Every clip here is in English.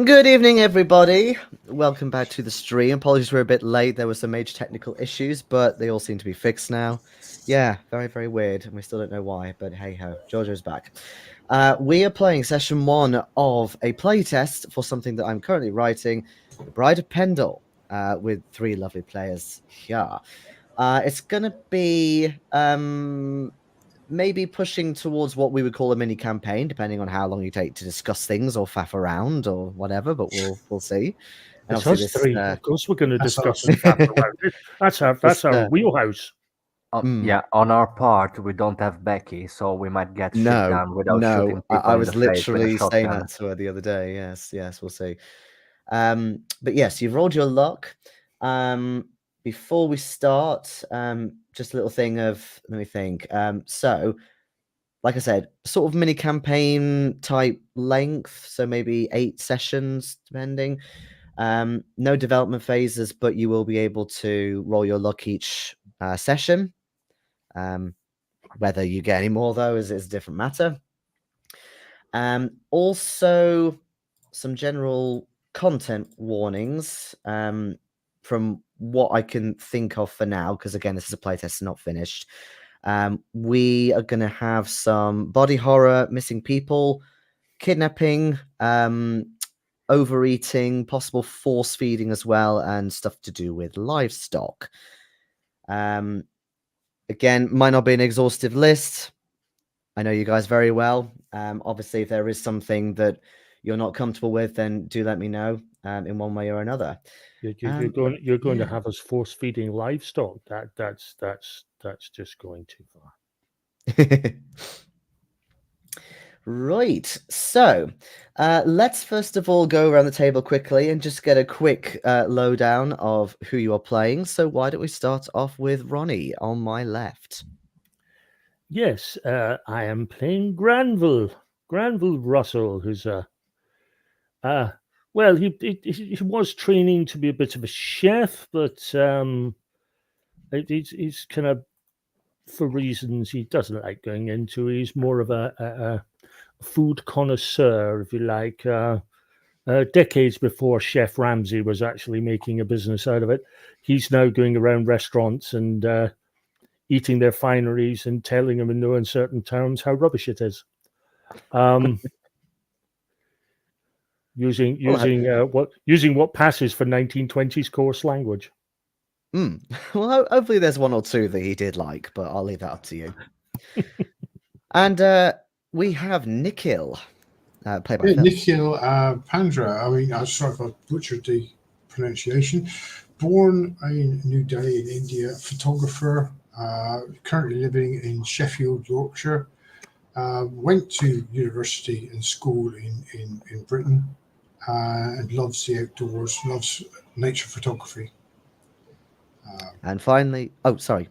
Good evening, everybody. Welcome back to the stream. Apologies we're a bit late. There were some major technical issues, but they all seem to be fixed now. Yeah, very, very weird, and we still don't know why, but hey-ho, Giorgio's back. We are playing session 1 of a playtest for something that I'm currently writing, The Bride of Pendle, with 3 lovely players here. It's going to be maybe pushing towards what we would call a mini campaign, depending on how long you take to discuss things or faff around or whatever. But we'll see. And it's us three. Of course, we're going to discuss and faff around. That's our wheelhouse. Yeah, on our part, we don't have Becky, so we might get shit done without shooting people I in was the face with a literally saying shotgun. that to her the other day. Yes, we'll see. But yes, you've rolled your luck. Before we start, just a little thing of, let me think. So, like I said, sort of mini campaign type length, so maybe 8 sessions, depending. No development phases, but you will be able to roll your luck each session. Whether you get any more, though, is a different matter. Also, some general content warnings from what I can think of for now, because again, this is a playtest, not finished. We are going to have some body horror, missing people, kidnapping, overeating, possible force feeding as well, and stuff to do with livestock. Again, might not be an exhaustive list. I know you guys very well. Obviously, if there is something that you're not comfortable with, then do let me know in one way or another. You're going to have us force feeding livestock. That's just going too far. Right. So let's first of all go around the table quickly and just get a quick lowdown of who you are playing. So why don't we start off with Ronnie on my left? Yes, I am playing Granville Russell, who's well, he was training to be a bit of a chef, but he's kind of, for reasons he doesn't like going into, he's more of a food connoisseur, if you like. Decades before Chef Ramsay was actually making a business out of it, he's now going around restaurants and eating their fineries and telling them in no uncertain terms how rubbish it is. Using what passes for 1920s coarse language. Well, hopefully there's one or two that he did like, but I'll leave that up to you. And we have Nikhil. Played by Phil. Nikhil Pandya. I mean, I'm sorry if I butchered the pronunciation. Born in New Delhi in India, photographer, currently living in Sheffield, Yorkshire. Went to university and school in Britain and loves the outdoors, loves nature photography. And finally, I was going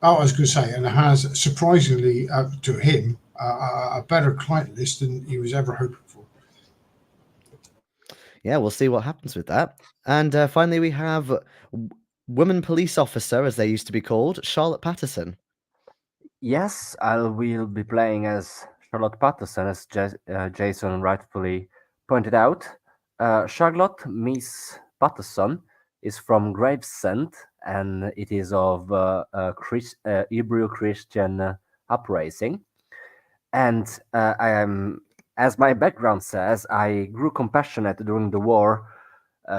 to say, and it has surprisingly to him a better client list than he was ever hoping for. Yeah, we'll see what happens with that. And finally, we have woman police officer, as they used to be called, Charlotte Patterson. Yes, I will be playing as Charlotte Patterson, as Jason rightfully pointed out. Charlotte Miss Patterson is from Gravesend, and it is of Hebrew Christian uprising. And I am, as my background says, I grew compassionate during the war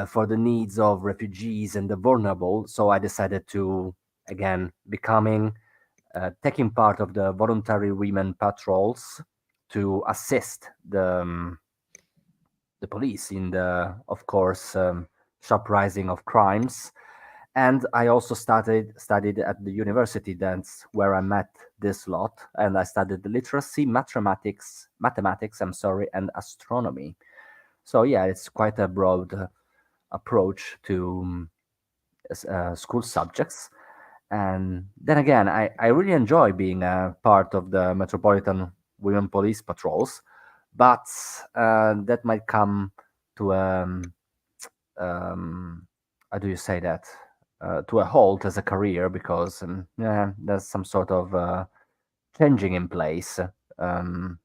for the needs of refugees and the vulnerable. So I decided to, again, taking part of the voluntary women patrols to assist the police in the, of course, uprising of crimes. And I also studied at the university. That's where I met this lot. And I studied literacy, mathematics, and astronomy. So yeah, it's quite a broad approach to school subjects. And then again, I really enjoy being a part of the Metropolitan Women Police Patrols, but that might come to how do you say that? To a halt as a career, because there's some sort of changing in place,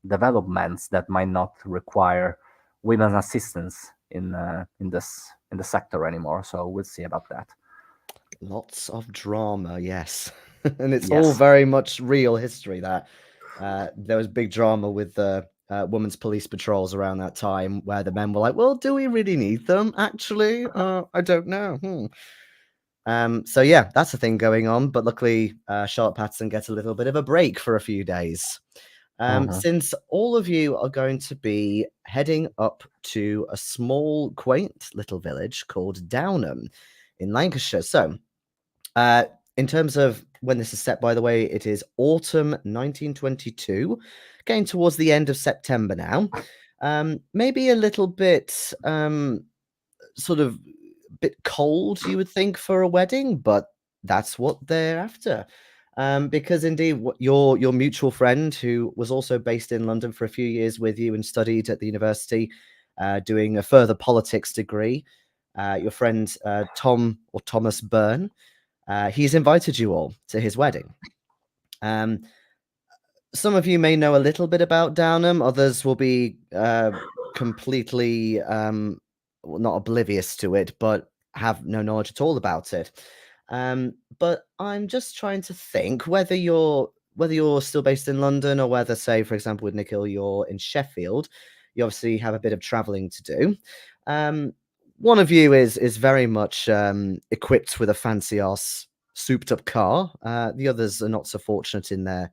developments that might not require women assistants in the sector anymore. So we'll see about that. Lots of drama, yes. And it's all Yes. very much real history that there was big drama with the women's police patrols around that time where the men were like, well, do we really need them? Actually, I don't know. So yeah, that's a thing going on. But luckily, Charlotte Patterson gets a little bit of a break for a few days. Since all of you are going to be heading up to a small, quaint little village called Downham in Lancashire. So, in terms of when this is set, by the way, it is autumn 1922, getting towards the end of September now. Maybe a little bit sort of bit cold, you would think, for a wedding, but that's what they're after. Because indeed, your mutual friend, who was also based in London for a few years with you and studied at the university, doing a further politics degree, your friend Thomas Byrne, he's invited you all to his wedding. Some of you may know a little bit about Downham, others will be completely not oblivious to it, but have no knowledge at all about it. But I'm just trying to think whether you're still based in London or whether, say, for example, with Nikhil, you're in Sheffield. You obviously have a bit of travelling to do. One of you is very much equipped with a fancy ass souped up car. The others are not so fortunate in their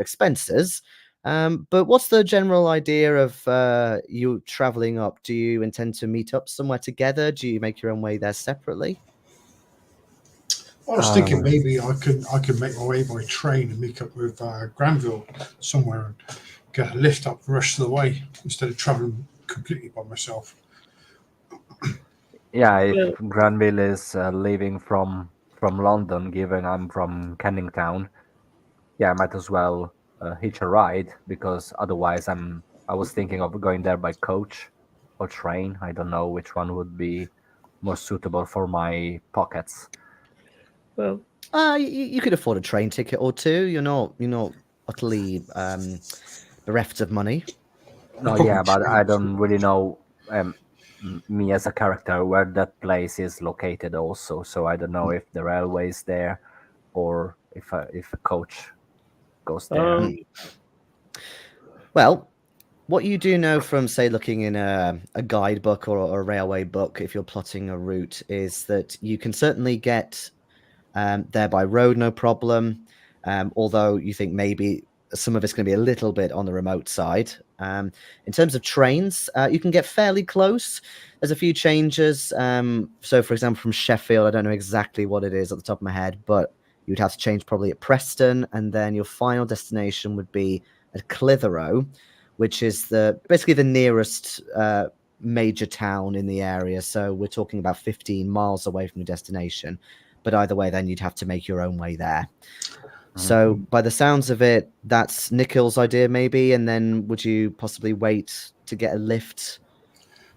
expenses. But what's the general idea of you traveling up? Do you intend to meet up somewhere together? Do you make your own way there separately? I was thinking maybe I could make my way by train and meet up with Granville somewhere and get a lift up the rest of the way instead of traveling completely by myself. Yeah, if Granville is leaving from London, given I'm from Kenningtown, yeah, I might as well hitch a ride, because otherwise I was thinking of going there by coach or train. I don't know which one would be more suitable for my pockets. Well, you could afford a train ticket or two. You're not utterly bereft of money. No, yeah, but I don't really know me as a character where that place is located also. So I don't know if the railway is there or if a coach goes there. Well, what you do know from, say, looking in a guidebook or a railway book, if you're plotting a route, is that you can certainly get there by road, no problem. Although you think maybe some of it's going to be a little bit on the remote side. In terms of trains, you can get fairly close. There's a few changes. So, for example, from Sheffield, I don't know exactly what it is at the top of my head, but you'd have to change probably at Preston, and then your final destination would be at Clitheroe, which is basically the nearest major town in the area. So we're talking about 15 miles away from your destination. But either way, then you'd have to make your own way there. So by the sounds of it, that's Nikhil's idea, maybe. And then would you possibly wait to get a lift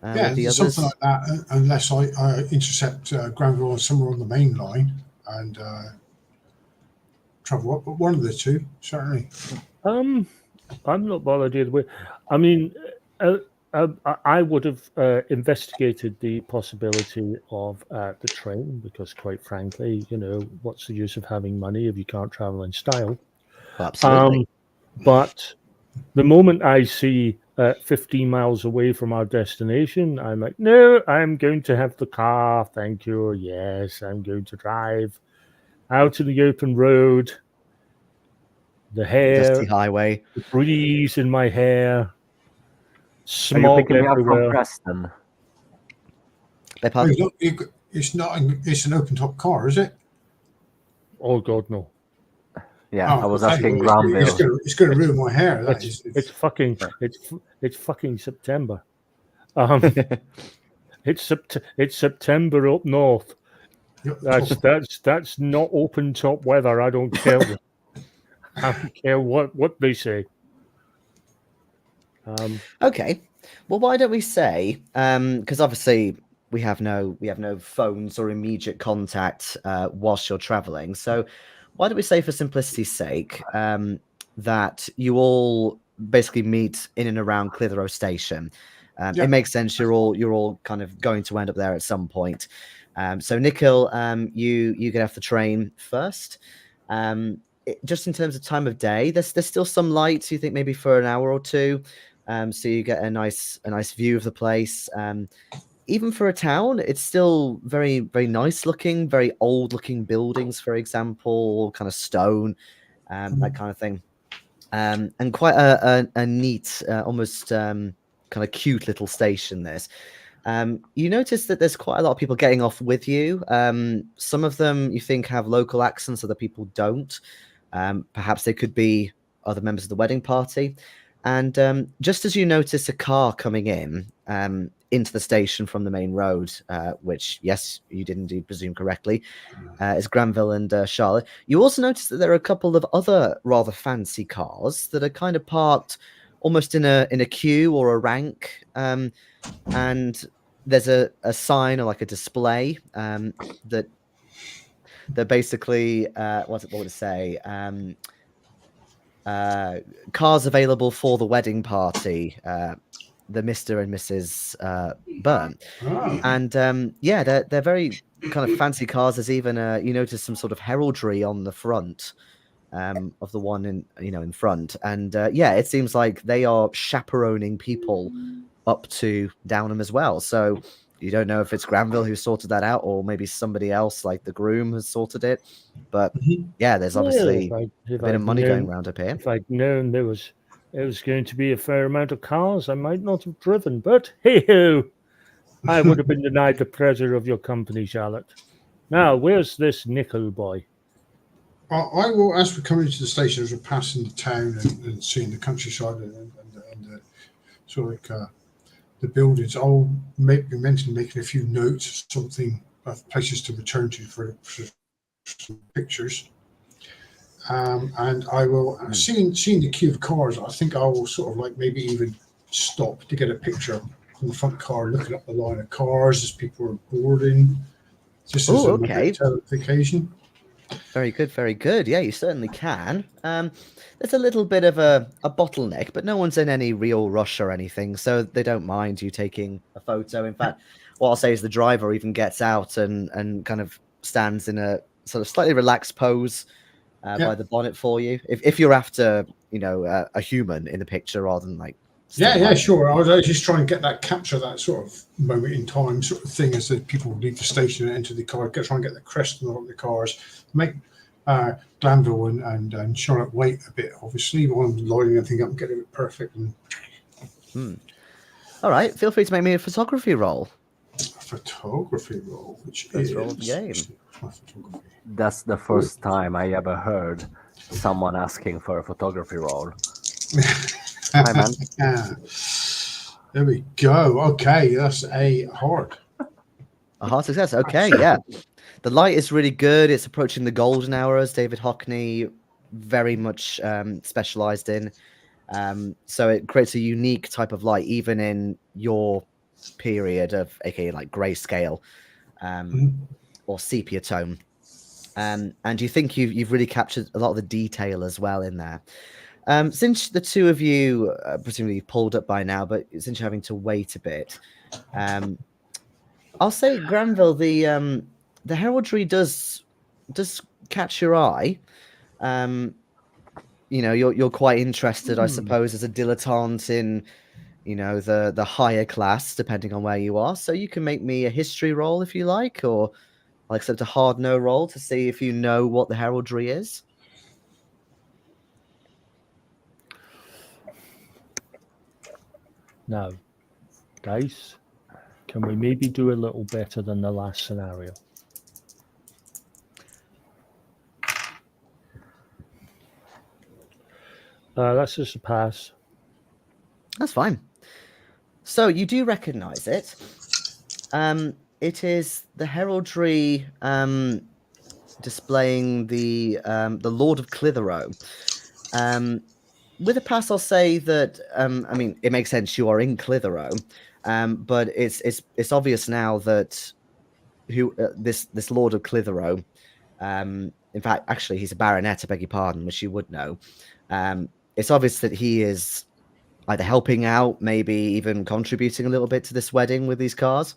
with the others? Something like that, unless I intercept Granville somewhere on the main line and travel up. But one of the two, certainly. I'm not bothered either way. I mean, I would have investigated the possibility of the train, because, quite frankly, what's the use of having money if you can't travel in style? Absolutely. But the moment I see 15 miles away from our destination, I'm like, no, I'm going to have the car. Thank you. Yes, I'm going to drive out in the open road. The hair, Dusty highway, the breeze in my hair. Are you Smog picking me up from everywhere. Preston? It's an open top car, is it? Oh God, no! Yeah, I was asking Granville. It's going to ruin my hair. It's fucking September. It's September up north. That's not open top weather. I don't care. I don't care what they say. Okay. Well, why don't we say? Because obviously we have no phones or immediate contact whilst you're traveling. So why don't we say, for simplicity's sake, that you all basically meet in and around Clitheroe station? It makes sense. You're all kind of going to end up there at some point. So Nikhil, you get off the train first. Just in terms of time of day, there's still some light. You think maybe for an hour or two, so you get a nice view of the place. Even for a town, it's still very, very nice looking, very old looking buildings, for example, kind of stone, that kind of thing. And quite a neat, almost kind of cute little station, this. You notice that there's quite a lot of people getting off with you. Some of them you think have local accents, other people don't. Perhaps they could be other members of the wedding party. And just as you notice a car coming in into the station from the main road, which, yes, you did indeed presume correctly, is Granville and Charlotte. You also notice that there are a couple of other rather fancy cars that are kind of parked almost in a queue or a rank. And there's a sign or like a display that basically what would it say? Cars available for the wedding party, the Mr. and Mrs. Byrne. And they're very kind of fancy cars. There's even you notice some sort of heraldry on the front of the one in front. And it seems like they are chaperoning people up to Downham as well. So you don't know if it's Granville who sorted that out, or maybe somebody else like the groom has sorted it. But there's obviously a bit of money going around up here. If I'd known there was going to be a fair amount of cars, I might not have driven. But hey-ho, I would have been denied the pleasure of your company, Charlotte. Now, where's this Nikhil boy? I will, as we're coming into the station, as we're passing the town and seeing the countryside and sort of like the buildings, I'll mention making a few notes, something of places to return to for some pictures. And I will, seeing the queue of cars, I think I will sort of like maybe even stop to get a picture from the front car, looking up the line of cars as people are boarding. Just as a occasion. Very good, very good. Yeah, you certainly can. There's a little bit of a bottleneck, but no one's in any real rush or anything, so they don't mind you taking a photo. In fact, what I'll say is the driver even gets out and kind of stands in a sort of slightly relaxed pose by the bonnet for you. If you're after, a human in the picture rather than like. Sure. I was just trying to capture that sort of moment in time sort of thing as the people leave the station and enter the car, try and get the crest on the cars, make Granville and Charlotte wait a bit, obviously, while I'm lining everything up and getting it perfect. All right, feel free to make me a photography roll. A photography roll, which First is roll of the game. That's the first time I ever heard someone asking for a photography roll. Hi, man. There we go. Okay, that's a hard success. Okay, yeah. The light is really good. It's approaching the golden hour, as David Hockney very much specialized in. So it creates a unique type of light, even in your period of, aka like grayscale or sepia tone. And you think you've really captured a lot of the detail as well in there. Since the two of you presumably pulled up by now, but since you're having to wait a bit, I'll say Granville, the heraldry does catch your eye. You're quite interested, I suppose, as a dilettante in the higher class, depending on where you are. So you can make me a history roll if you like, or I'll accept a hard no roll to see if you know what the heraldry is. Now, guys, can we maybe do a little better than the last scenario? That's just a pass. That's fine. So you do recognize it. It is the heraldry displaying the Lord of Clitheroe. With a pass, I'll say that it makes sense. You are in Clitheroe, but it's obvious now that this Lord of Clitheroe. In fact, actually, he's a baronet. I beg your pardon, which you would know. It's obvious that he is either helping out, maybe even contributing a little bit to this wedding with these cars?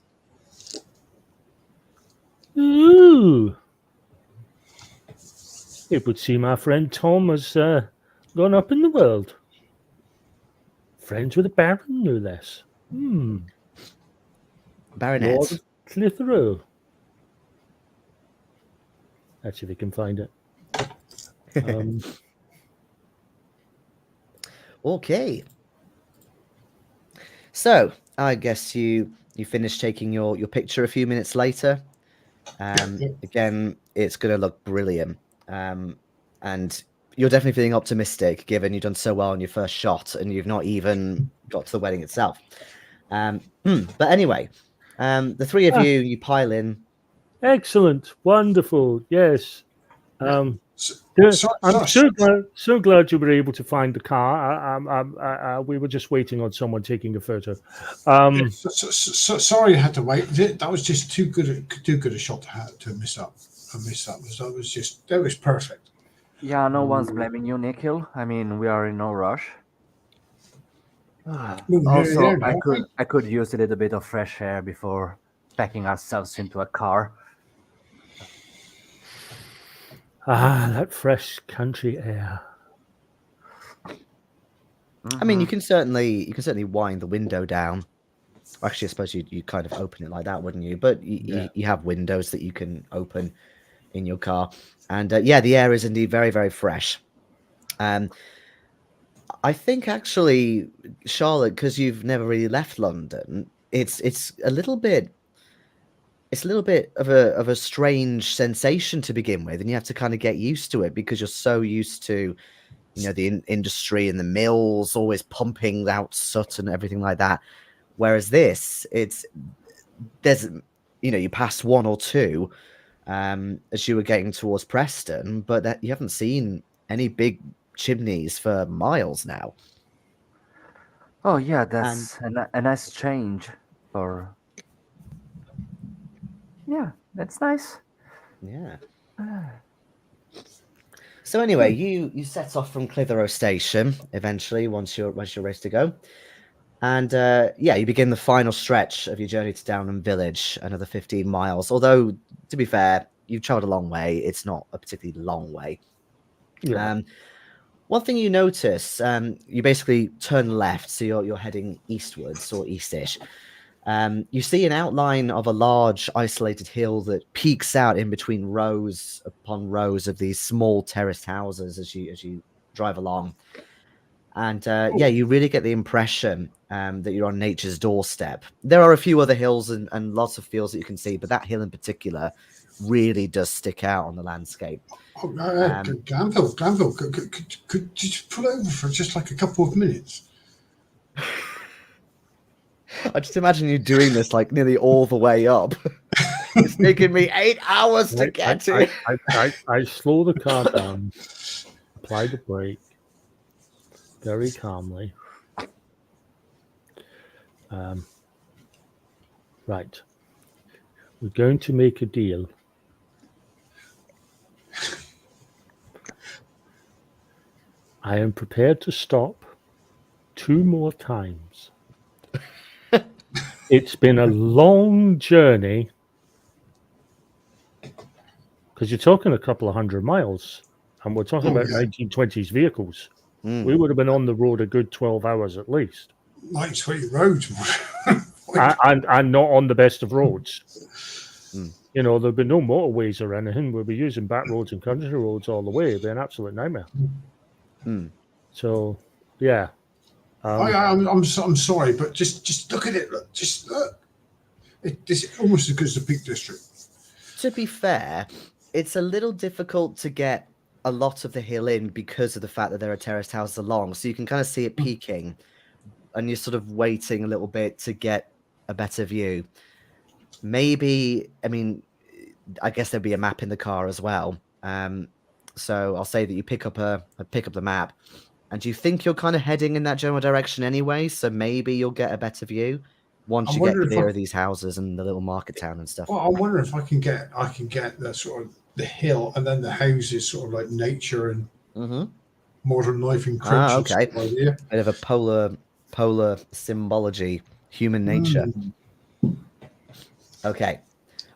Ooh. It would seem our friend Tom has gone up in the world. Friends with a baron, no less. Baronet. Lord of Clitheroe. That's if he can find it. Okay. So I guess you finish taking your picture a few minutes later. Again, it's going to look brilliant. And you're definitely feeling optimistic, given you've done so well on your first shot, and you've not even got to the wedding itself. But anyway, the three of you pile in. Excellent, wonderful, yes. I'm Sorry. so glad you were able to find the car. We were just waiting on someone taking a photo. Sorry, I had to wait. That was just too good a shot to miss up. That was perfect. Yeah, no one's blaming you, Nikhil. I mean, we are in no rush. Also, I could use a little bit of fresh air before packing ourselves into a car. That fresh country air. I mean, you can certainly wind the window down. Actually, I suppose you kind of open it like that, wouldn't you? But you have windows that you can open in your car, and the air is indeed very, very fresh. I think actually, Charlotte, because you've never really left London, it's a little bit of a strange sensation to begin with, and you have to kind of get used to it because you're so used to, the industry and the mills always pumping out soot and everything like that. Whereas this, there's you pass one or two as you were getting towards Preston, but that you haven't seen any big chimneys for miles now. Oh yeah, that's a nice change for. Yeah, that's nice. Yeah. So anyway, you set off from Clitheroe station eventually once you're ready to go, and you begin the final stretch of your journey to Downham village, another 15 miles. Although, to be fair, you've travelled a long way. It's not a particularly long way. Yeah. One thing you notice, you basically turn left, so you're heading eastwards or eastish. You see an outline of a large isolated hill that peeks out in between rows upon rows of these small terraced houses as you drive along. And you really get the impression that you're on nature's doorstep. There are a few other hills and lots of fields that you can see, but that hill in particular really does stick out on the landscape. Granville, could you pull over for just like a couple of minutes? I just imagine you doing this like nearly all the way up. It's taken me 8 hours to get to. I slow the car down, apply the brake very calmly. Right. We're going to make a deal. I am prepared to stop 2 more times. It's been a long journey because you're talking a couple of 100 miles, and we're talking about 1920s vehicles. We would have been on the road a good 12 hours at least. Like sweet roads. and not on the best of roads. There'd be no motorways or anything. We'd be using back roads and country roads all the way. It'd be an absolute nightmare. So, yeah. I'm sorry, but just look at it. Look, just look. It's almost as good as the Peak District. To be fair, it's a little difficult to get a lot of the hill in because of the fact that there are terraced houses along. So you can kind of see it peaking, and you're sort of waiting a little bit to get a better view. Maybe, I guess there'd be a map in the car as well. So I'll say that you pick up the map. And do you think you're kind of heading in that general direction anyway? So maybe you'll get a better view once you get clear of these houses and the little market town and stuff. Well, I wonder if I can get the sort of the hill and then the houses, sort of like nature and modern life encroaching. Okay. Bit of a polar polar symbology, human nature. Okay.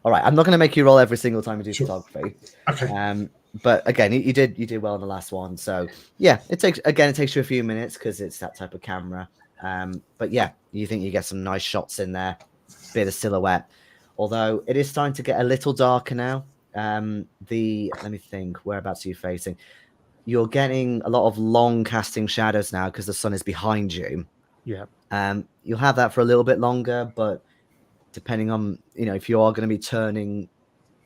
All right. I'm not going to make you roll every single time you do photography. Okay. But again, you did well in the last one. So yeah, it takes you a few minutes because it's that type of camera. But yeah, you think you get some nice shots in there, bit of silhouette. Although it is starting to get a little darker now. Let me think, whereabouts are you facing? You're getting a lot of long casting shadows now because the sun is behind you. Yeah. You'll have that for a little bit longer, but depending on, if you are going to be turning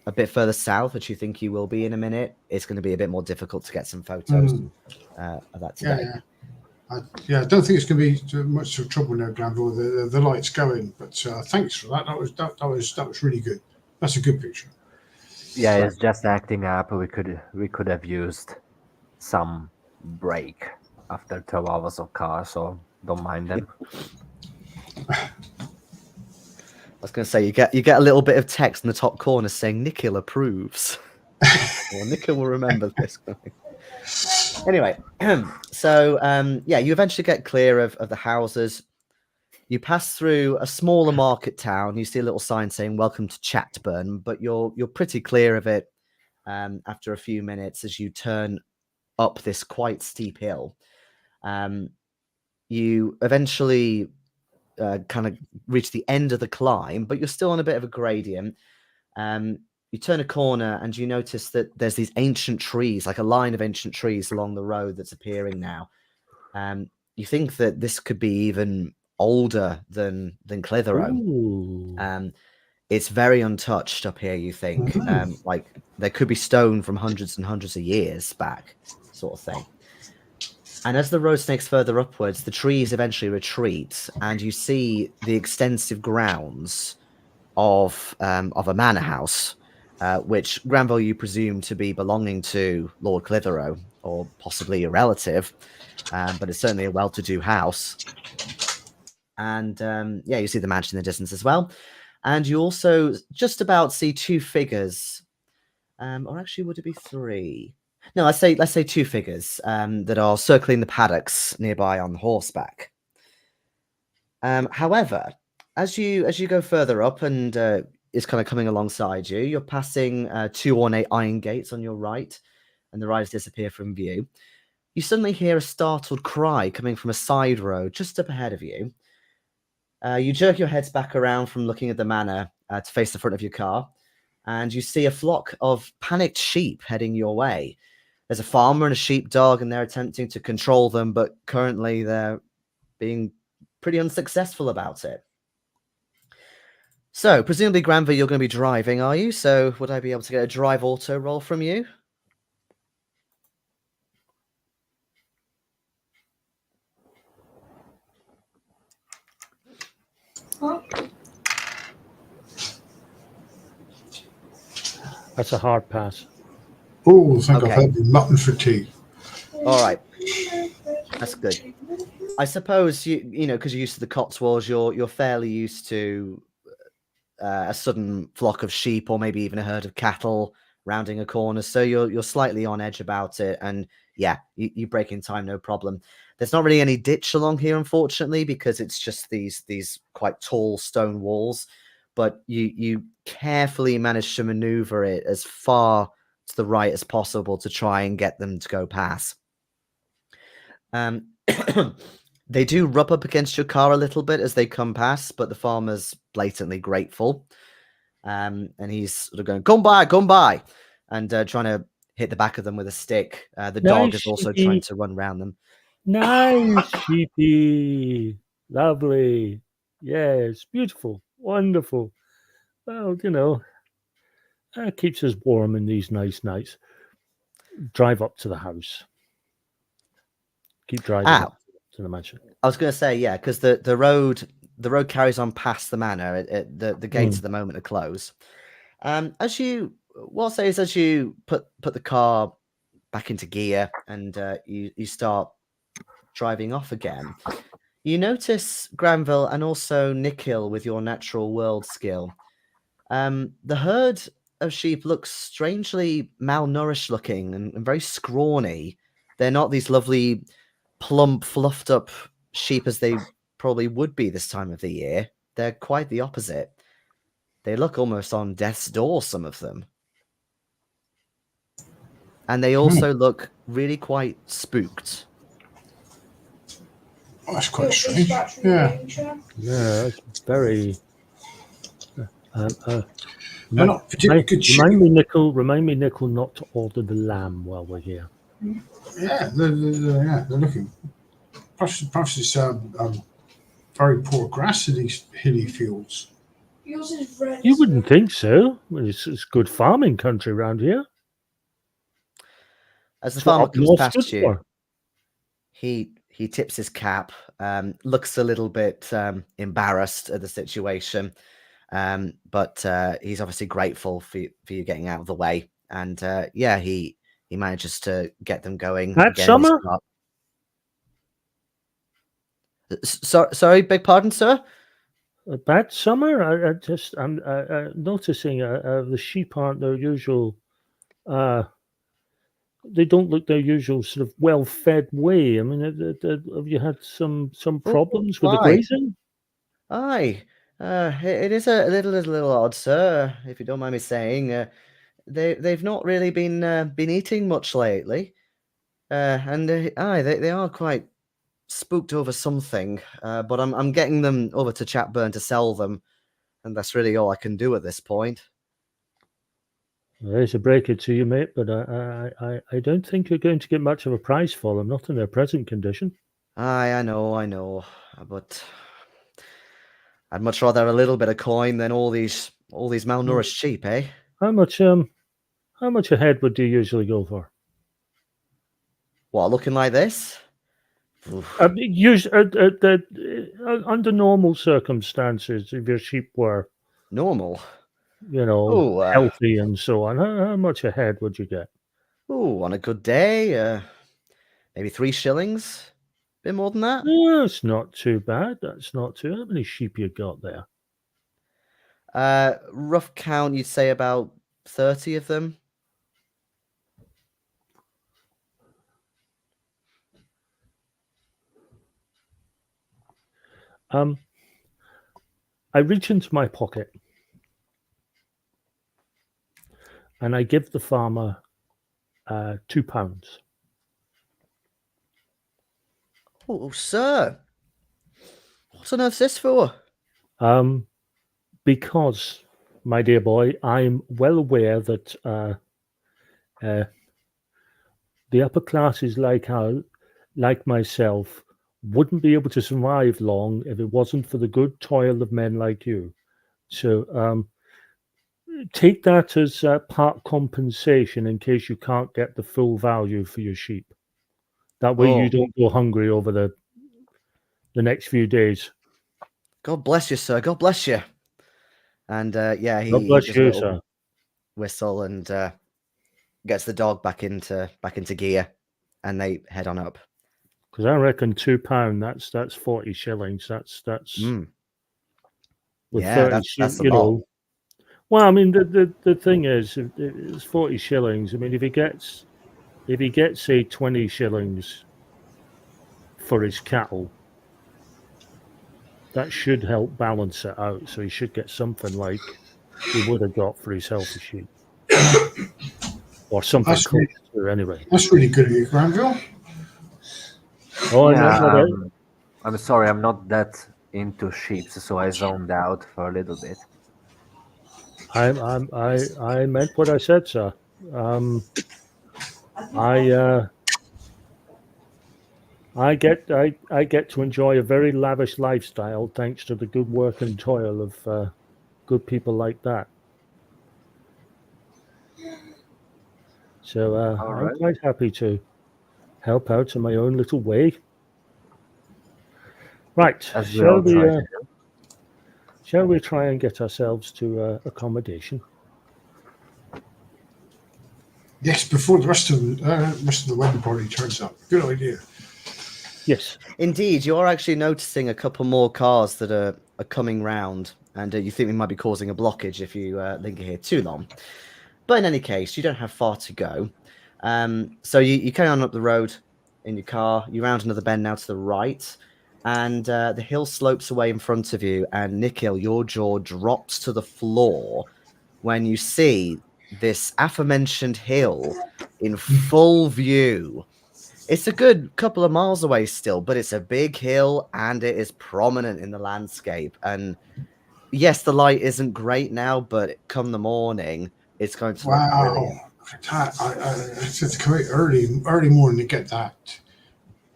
a bit further south, which you think you will be in a minute, it's going to be a bit more difficult to get some photos of that today. I don't think it's going to be much of trouble now, Granville. The light's going, but thanks for that. That was really good. That's a good picture. Yeah, it's just acting up. We could have used some break after 12 hours of car, so don't mind them. I was going to say, you get a little bit of text in the top corner saying Nikhil approves. Well, Nikhil will remember this. Anyway, so you eventually get clear of the houses. You pass through a smaller market town. You see a little sign saying "Welcome to Chatburn," but you're pretty clear of it after a few minutes as you turn up this quite steep hill. You eventually kind of reach the end of the climb, but you're still on a bit of a gradient. You turn a corner and you notice that there's these ancient trees, like a line of ancient trees along the road that's appearing now. You think that this could be even older than Clitheroe. It's very untouched up here, you think. Like there could be stone from hundreds and hundreds of years back, sort of thing. And as the road snakes further upwards, the trees eventually retreat, and you see the extensive grounds of a manor house, which Granville you presume to be belonging to Lord Clitheroe, or possibly a relative, but it's certainly a well-to-do house. And you see the mansion in the distance as well. And you also just about see two figures, or actually, would it be three? No, let's say two figures that are circling the paddocks nearby on horseback. However, as you go further up and it's kind of coming alongside you, you're passing two ornate iron gates on your right, and the riders disappear from view. You suddenly hear a startled cry coming from a side road just up ahead of you. You jerk your heads back around from looking at the manor to face the front of your car, and you see a flock of panicked sheep heading your way. There's a farmer and a sheepdog, and they're attempting to control them, but currently they're being pretty unsuccessful about it. So, presumably, Granville, you're going to be driving, are you? So, would I be able to get a drive auto roll from you? That's a hard pass. Oh, thank God, I've had mutton for tea. All right, that's good. I suppose you know because you're used to the Cotswolds, you're fairly used to a sudden flock of sheep or maybe even a herd of cattle rounding a corner, so you're slightly on edge about it, and you break in time, no problem. There's not really any ditch along here, unfortunately, because it's just these quite tall stone walls, but you carefully manage to maneuver it as far to the right as possible to try and get them to go past. They do rub up against your car a little bit as they come past, but the farmer's blatantly grateful. And he's sort of going, come by, and trying to hit the back of them with a stick. The dog is also trying to run around them. Nice, sheepy. Lovely. Yes, beautiful. Wonderful. Well, keeps us warm in these nice nights. Drive up to the house. Keep driving up to the mansion. I was going to say, because the road carries on past the manor. The gates at the moment are closed. As you put the car back into gear and you start driving off again, you notice, Granville, and also Nikhil, with your natural world skill, the herd of sheep looks strangely malnourished looking and very scrawny. They're not these lovely, plump, fluffed up sheep as they probably would be this time of the year, they're quite the opposite. They look almost on death's door, some of them. And they also look really quite spooked. Oh, that's quite strange. Yeah. Yeah, it's very. They're not particularly good shape. Remind me, Nikhil, not to order the lamb while we're here. Yeah, they're looking. Perhaps it's very poor grass in these hilly fields. Yours is red. You wouldn't think so. Well, it's good farming country around here. As the That's what farmer up comes north's past good you, for. he tips his cap, looks a little bit embarrassed at the situation, but he's obviously grateful for you getting out of the way. And yeah, he manages to get them going. That again. summer? Sorry, beg pardon, sir. A bad summer? I'm noticing the sheep aren't their usual. They don't look their usual sort of well-fed way. I mean, have you had some problems with the why? grazing? Aye, it is a little odd, sir, if you don't mind me saying. They've not really been eating much lately, and aye, they are quite spooked over something. But I'm getting them over to Chatburn to sell them, and that's really all I can do at this point. I hate to break it to you, mate, but I don't think you're going to get much of a price for them, not in their present condition. Aye, I know, but I'd much rather a little bit of coin than all these malnourished sheep, eh? How much a head would you usually go for? What, looking like this? Under normal circumstances, if your sheep were Normal. Healthy and so on, how much a head would you get? Oh, on a good day, maybe 3 shillings. Bit more than that. Yeah, it's not too bad. That's not too. How many sheep you got there? Rough count, you'd say about 30 of them. I reach into my pocket and I give the farmer £2. Oh, sir. What on earth's this for? Because, my dear boy, I'm well aware that the upper classes like myself wouldn't be able to survive long if it wasn't for the good toil of men like you. So take that as part compensation in case you can't get the full value for your sheep. That way you don't go hungry over the next few days. God bless you, sir. God bless you. And yeah, he God bless does you, a little sir. whistle and gets the dog back into gear, and they head on up. Because I reckon £2, that's 40 shillings. That's with Yeah, 30 that's a lot. Well, I mean, the thing is, it's 40 shillings. I mean, if he gets say 20 shillings for his cattle, that should help balance it out. So he should get something like he would have got for his healthy sheep, or something close to anyway. That's really good of you, Granville. Oh, Yeah, I'm sorry, I'm not that into sheep, so I zoned out for a little bit. I meant what I said, sir. I get to enjoy a very lavish lifestyle thanks to the good work and toil of good people like that. So I'm quite happy to help out in my own little way. Right, shall we try and get ourselves to accommodation? Yes, before the rest of the wedding party turns up. Good idea. Yes. Indeed, you are actually noticing a couple more cars that are coming round, and you think we might be causing a blockage if you linger here too long. But in any case, you don't have far to go. So you carry on up the road in your car. You round another bend now to the right, and the hill slopes away in front of you, and Nikhil, your jaw drops to the floor when you see this aforementioned hill in full view. It's a good couple of miles away still, but it's a big hill and it is prominent in the landscape. And yes, the light isn't great now, but come the morning, it's going to look brilliant. It's quite early morning to get that.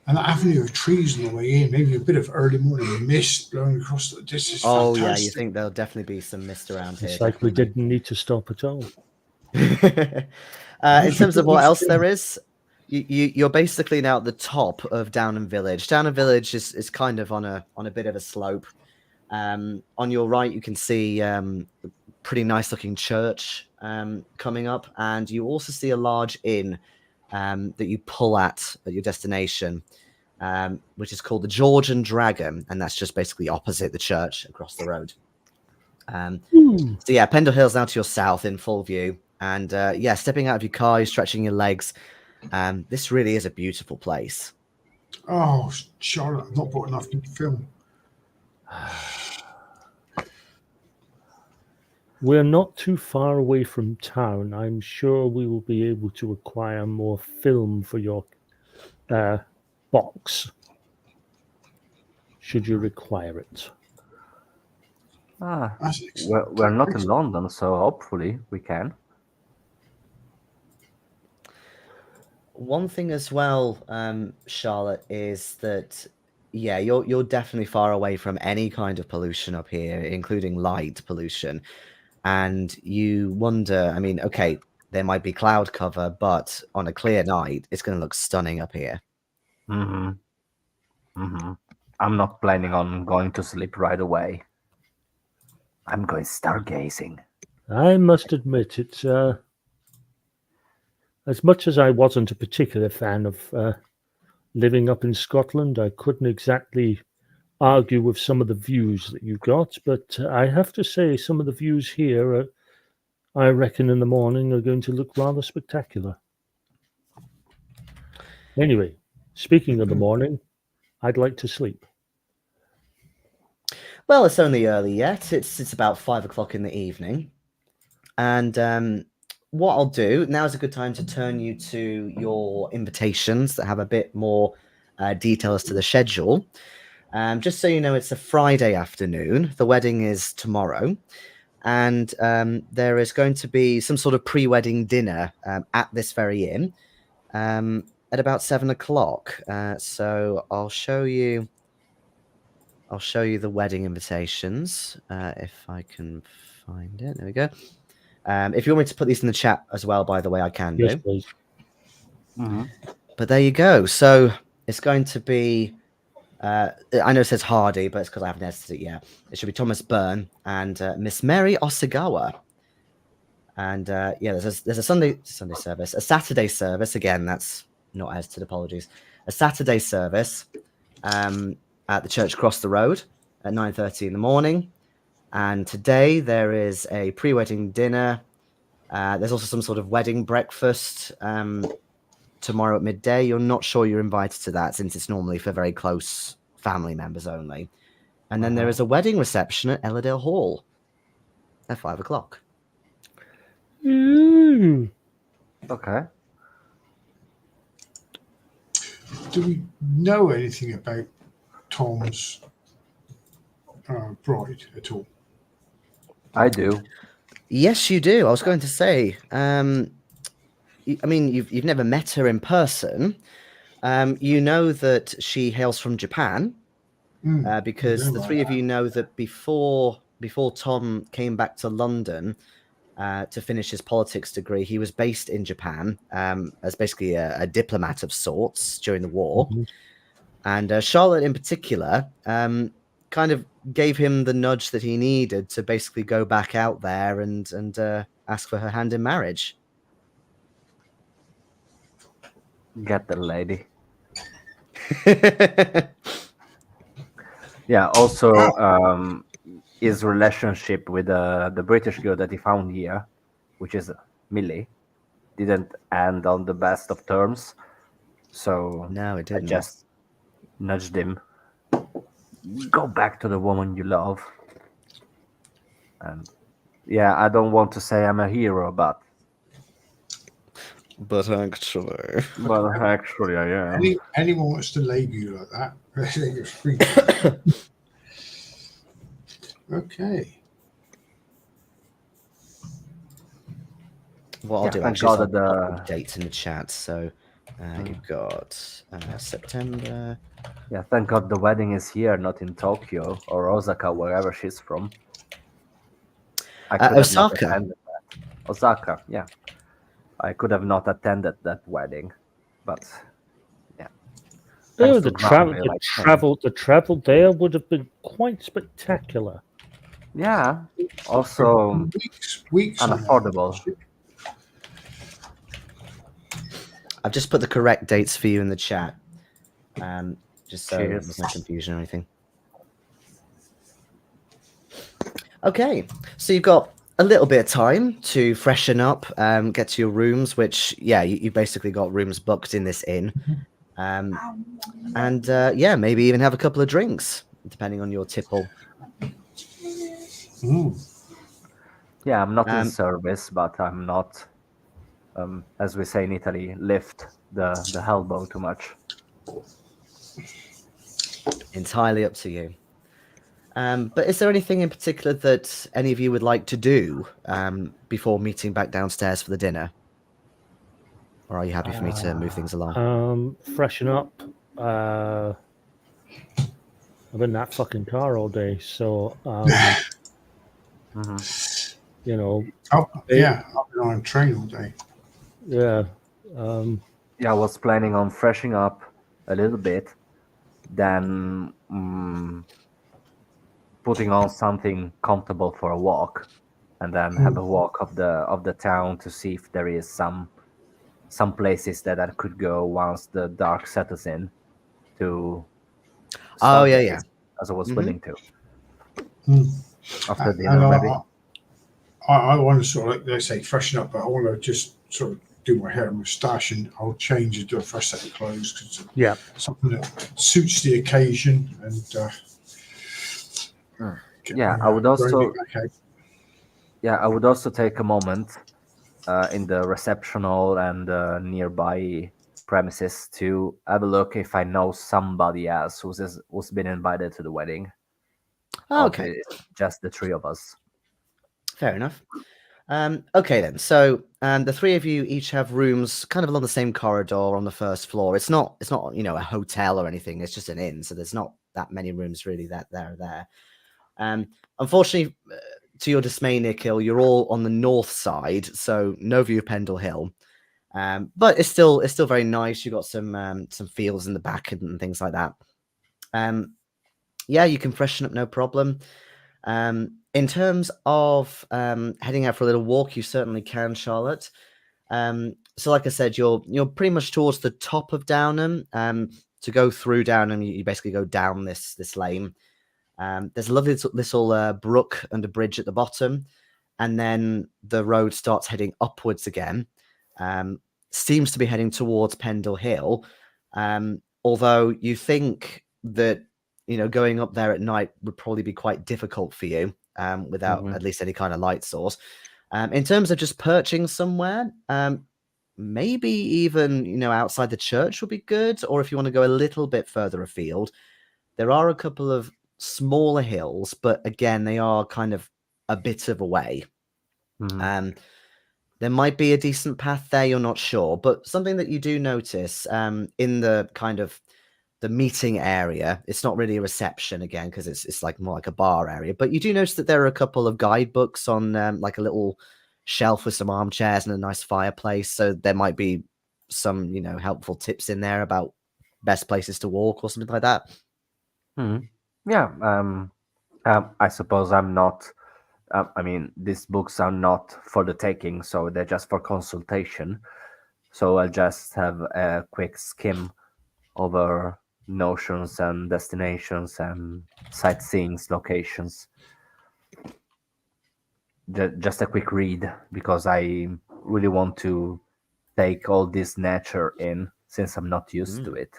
And that avenue of trees on the way in, maybe a bit of early morning mist blowing across. This is fantastic. Yeah, you think there'll definitely be some mist around here. It's like we didn't need to stop at all. In terms of what else there is, you're basically now at the top of Downham Village. Downham Village is kind of on a bit of a slope. On your right, you can see a pretty nice looking church coming up, and you also see a large inn that you pull at your destination, which is called the Georgian Dragon, and that's just basically opposite the church across the road. So yeah, Pendle Hill's now to your south in full view, and yeah, stepping out of your car, you're stretching your legs. This really is a beautiful place. Oh, Charlotte, I've not bought enough to film. We're not too far away from town. I'm sure we will be able to acquire more film for your box, should you require it. We're not in London, so hopefully we can. One thing as well, Charlotte, is that yeah, you're definitely far away from any kind of pollution up here, including light pollution. And you wonder, I mean, okay, there might be cloud cover, but on a clear night, it's going to look stunning up here. I'm not planning on going to sleep right away. I'm going stargazing. I must admit, it's as much as I wasn't a particular fan of living up in Scotland, I couldn't exactly argue with some of the views that you got, but I have to say some of the views here, I reckon in the morning, are going to look rather spectacular. Anyway, speaking of the morning, I'd like to sleep. Well, it's only early yet. It's about 5 o'clock in the evening. And what I'll do, now is a good time to turn you to your invitations that have a bit more detail as to the schedule. Just so you know, it's a Friday afternoon. The wedding is tomorrow. And there is going to be some sort of pre-wedding dinner at this very inn at about 7 o'clock. So I'll show you the wedding invitations if I can find it. There we go. If you want me to put these in the chat as well, by the way, I can Yes, do. please. But there you go. So it's going to be... I know it says Hardy, but it's because I haven't edited it yet. It should be Thomas Byrne and Miss Mary Osagawa. And yeah, there's a Sunday service, a Saturday service. Again, that's not edited. Apologies. A Saturday service at the church across the road at 9:30 in the morning. And today there is a pre-wedding dinner. There's also some sort of wedding breakfast tomorrow at midday. You're not sure you're invited to that since it's normally for very close family members only. And then there is a wedding reception at Ellerdale Hall at 5 o'clock. Okay. Do we know anything about Tom's bride at all? I do. Yes, you do. I was going to say, I mean, you've never met her in person. You know that she hails from Japan because the three of you know that before Tom came back to London to finish his politics degree, he was based in Japan as basically a diplomat of sorts during the war. And Charlotte in particular kind of gave him the nudge that he needed to basically go back out there and ask for her hand in marriage. Get the lady. Yeah, also his relationship with the British girl that he found here, which is Millie, didn't end on the best of terms. So no, it didn't. I just nudged him. go back to the woman you love. And yeah, I don't want to say I'm a hero, but actually I am. Anyone wants to label you like that, you're free. Okay. What I'll Yeah, do thank actually is God I'll that put the dates in the chat. So you've got September. Yeah, thank God the wedding is here, not in Tokyo or Osaka, wherever she's from. I could have not Osaka. attended that. Osaka, yeah. I could have not attended that wedding, but yeah. Oh, Thanks the to Granville, I can. the travel there would have been quite spectacular. Yeah. Also Weeks on unaffordable. that. I've just put the correct dates for you in the chat. Just so Cheers. there's no confusion or anything. Okay, so you've got a little bit of time to freshen up, get to your rooms, which, yeah, you basically got rooms booked in this inn. And yeah, maybe even have a couple of drinks, depending on your tipple. Yeah, I'm not in service, but I'm not, as we say in Italy, lift the elbow too much. Entirely up to you. But is there anything in particular that any of you would like to do before meeting back downstairs for the dinner? Or are you happy for me to move things along? Freshen up. I've been in that fucking car all day, so you know. Yeah, I've been on a train all day. Yeah. Yeah, I was planning on freshening up a little bit, then putting on something comfortable for a walk, and then have a walk of the town to see if there is some places that I could go once the dark settles in. To Oh yeah, this, yeah. as I was willing to. After And dinner, maybe. I want to sort of, like they say, freshen up, but I want to just sort of do my hair and moustache, and I'll change and do a fresh set of clothes because Yeah. something that suits the occasion. And yeah, I would also. Yeah, I would also take a moment in the reception hall and nearby premises to have a look if I know somebody else who's been invited to the wedding. Oh, okay. Just the three of us. Fair enough. Okay then. So the three of you each have rooms kind of along the same corridor on the first floor. It's not a hotel or anything. It's just an inn, so there's not that many rooms really that there. Unfortunately, to your dismay, Nikhil, you're all on the north side, so no view of Pendle Hill. But it's still very nice. You've got some fields in the back and things like that. Yeah, you can freshen up, no problem. In terms of heading out for a little walk, you certainly can, Charlotte. So like I said, you're pretty much towards the top of Downham. To go through Downham, you basically go down this lane. There's a lovely little brook and a bridge at the bottom, and then the road starts heading upwards again. Seems to be heading towards Pendle Hill, although you think that going up there at night would probably be quite difficult for you without at least any kind of light source. In terms of just perching somewhere, maybe even outside the church would be good, or if you want to go a little bit further afield, there are a couple of smaller hills, but again, they are kind of a bit of a way. There might be a decent path there, you're not sure, but something that you do notice in the kind of the meeting area, it's not really a reception again because it's like more like a bar area, but you do notice that there are a couple of guidebooks on like a little shelf with some armchairs and a nice fireplace, so there might be some helpful tips in there about best places to walk or something like that. Yeah, I suppose I'm not. I mean, these books are not for the taking, so they're just for consultation. So I'll just have a quick skim over notions and destinations and sightseeing locations. Just a quick read because I really want to take all this nature in since I'm not used to it.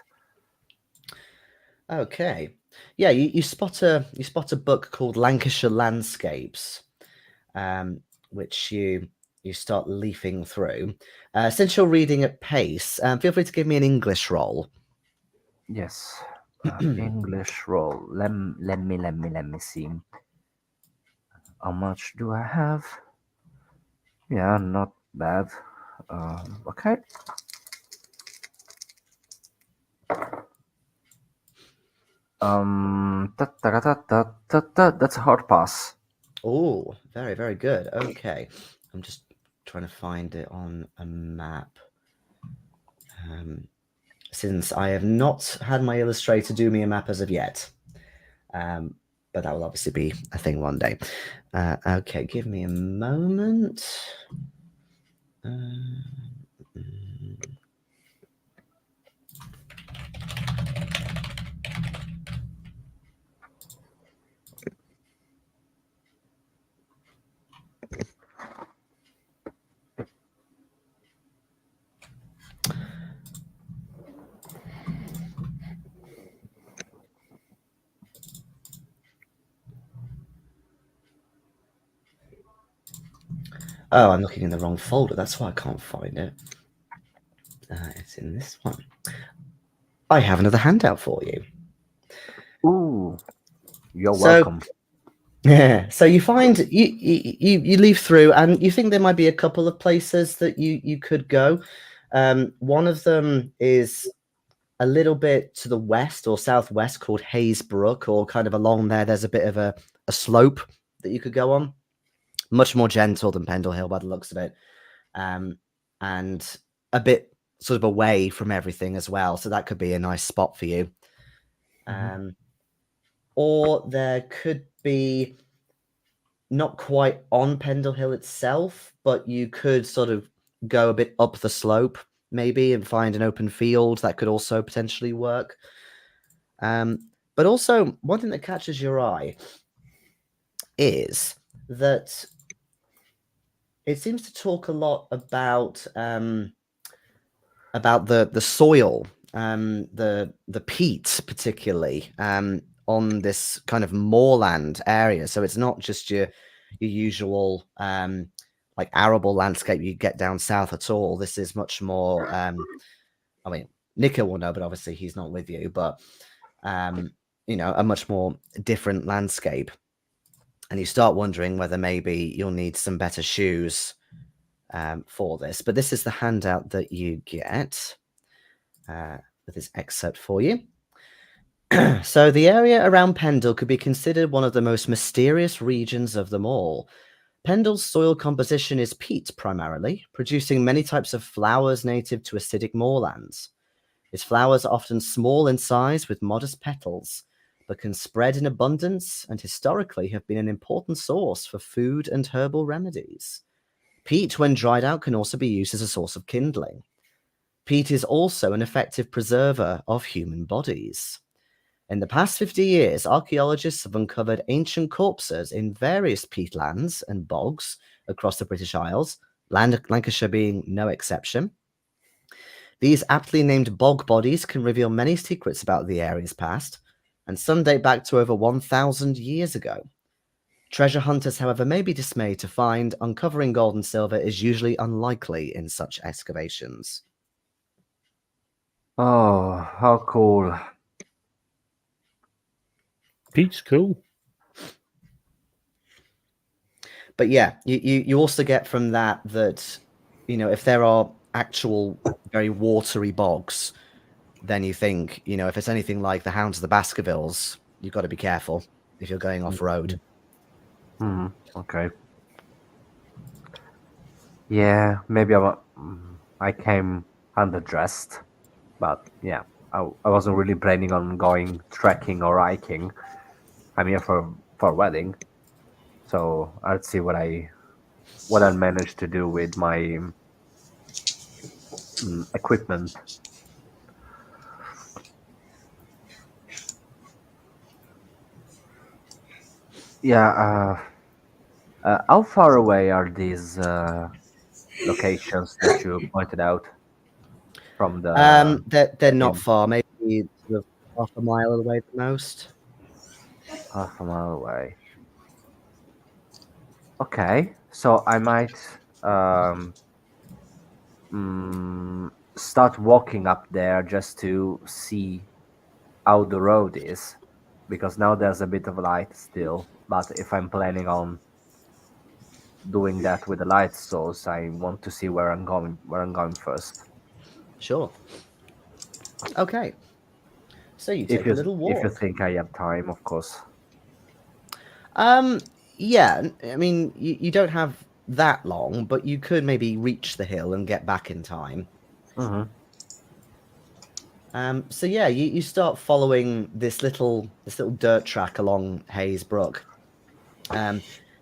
Okay. Yeah, you spot a book called Lancashire Landscapes, which you start leafing through. Since you're reading at pace, feel free to give me an English roll. Yes. English roll. Let me see. How much do I have? Yeah, not bad. Okay. That's a hard pass. Oh, very, very good. Okay. I'm just trying to find it on a map. Since I have not had my illustrator do me a map as of yet. But that will obviously be a thing one day. Okay, give me a moment. Oh, I'm looking in the wrong folder. That's why I can't find it. It's in this one. I have another handout for you. Ooh, you're So- welcome. Yeah. So you find you leaf through, and you think there might be a couple of places that you could go. One of them is a little bit to the west or southwest called Hayes Brook, or kind of along there. There's a bit of a slope that you could go on. Much more gentle than Pendle Hill by the looks of it, and a bit sort of away from everything as well. So that could be a nice spot for you. Or there could be, not quite on Pendle Hill itself, but you could sort of go a bit up the slope maybe and find an open field. That could also potentially work. But also, one thing that catches your eye is that it seems to talk a lot about the soil, the peat particularly, on this kind of moorland area. So it's not just your usual like arable landscape you get down south at all. This is much more. I mean, Nikhil will know, but obviously he's not with you. But you know, a much more different landscape, and you start wondering whether maybe you'll need some better shoes for this. But this is the handout that you get with this excerpt for you. So the area around Pendle could be considered one of the most mysterious regions of them all. Pendle's soil composition is peat primarily, producing many types of flowers native to acidic moorlands. Its flowers are often small in size with modest petals, but can spread in abundance and historically have been an important source for food and herbal remedies. Peat, when dried out, can also be used as a source of kindling. Peat is also an effective preserver of human bodies. In the past 50 years, archaeologists have uncovered ancient corpses in various peatlands and bogs across the British Isles, Lancashire being no exception. These aptly named bog bodies can reveal many secrets about the area's past, and some date back to over 1,000 years ago. Treasure hunters, however, may be dismayed to find uncovering gold and silver is usually unlikely in such excavations. Oh, how cool. Pete's cool. But yeah, you also get from that, you know, if there are actual very watery bogs, then you think, you know, if it's anything like the Hounds of the Baskervilles, you've got to be careful if you're going off road. Okay. Yeah, maybe I came underdressed, but yeah, I wasn't really planning on going trekking or hiking. I'm here for a wedding, so I'll see what I manage to do with my equipment. Yeah. How far away are these locations that you pointed out from the? They're not far, maybe sort of half a mile away at the most. Half a mile away. Okay, so I might um, start walking up there just to see how the road is, because now there's a bit of light still. But if I'm planning on doing that with the light source, I want to see where I'm going. Where I'm going first. Sure. Okay. So you take a little If you walk. think I have time, of course. Yeah. I mean, you don't have that long, but you could maybe reach the hill and get back in time. Hmm. So yeah, you start following this little dirt track along Hayes Brook.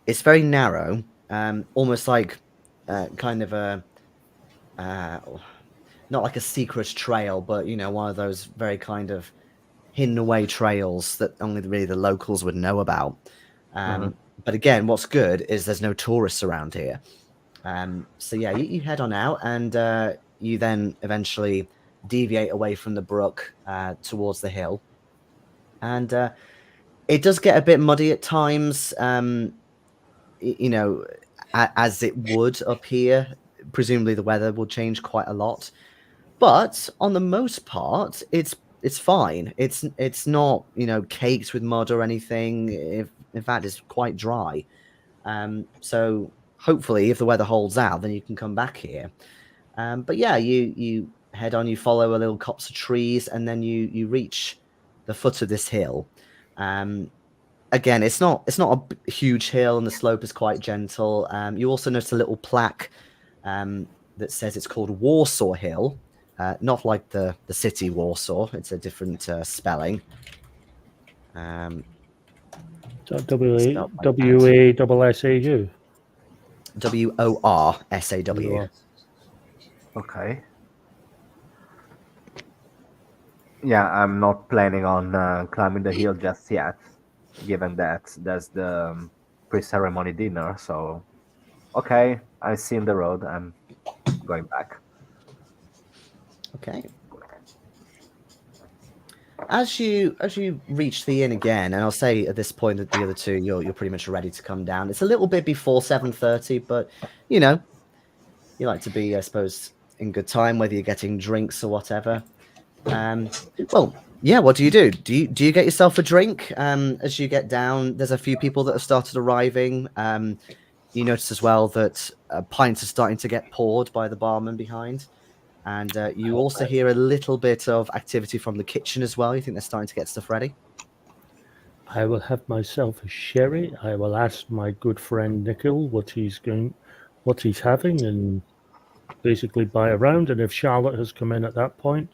It's very narrow, almost like kind of a not like a secret trail, but one of those very kind of hidden away trails that only really the locals would know about. But again, what's good is there's no tourists around here. So yeah, you head on out, and you then eventually deviate away from the brook towards the hill, and it does get a bit muddy at times. As it would up here. Presumably, the weather will change quite a lot, but on the most part, it's fine. It's not caked with mud or anything. If in fact, it's quite dry. So hopefully, if the weather holds out, then you can come back here. But yeah, you head on. You follow a little copse of trees, and then you reach the foot of this hill. Again, it's not a huge hill, and the slope is quite gentle. You also notice a little plaque that says it's called Warsaw Hill, not like the city Warsaw. It's a different spelling. W-A-S-S-A-U. WORSAW. Okay. Yeah, I'm not planning on climbing the hill just yet, given that there's the pre-ceremony dinner. So, okay, I've seen the road. I'm going back. Okay. As you reach the inn again, and I'll say at this point that the other two you're pretty much ready to come down. It's a little bit before 7:30, but you like to be, I suppose, in good time, whether you're getting drinks or whatever. Well, yeah. What do you do? Do you get yourself a drink? As you get down, there's a few people that have started arriving. You notice as well that pints are starting to get poured by the barman behind. And you also hear a little bit of activity from the kitchen as well. You think they're starting to get stuff ready? I will have myself a sherry. I will ask my good friend Nikhil what he's having, and basically buy a round. And if Charlotte has come in at that point,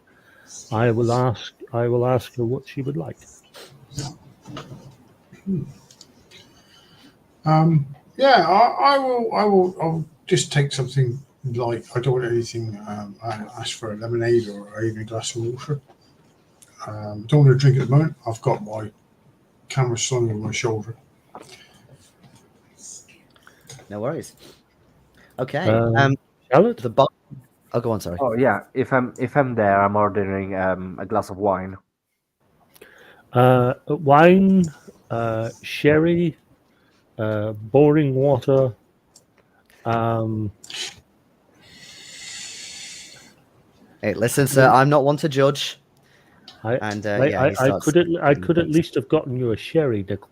I will ask her what she would like. Yeah, I'll just take something light. I don't want anything. I ask for a lemonade or even a glass of water. Don't want to drink at the moment. I've got my camera slung on my shoulder. No worries. Okay. Charlotte? Oh, go on. Sorry. Oh yeah, if I'm there, I'm ordering a glass of wine. Wine, sherry, boring water. Hey, listen, sir. I'm not one to judge. I starts. could at least have gotten you a sherry, Nikhil.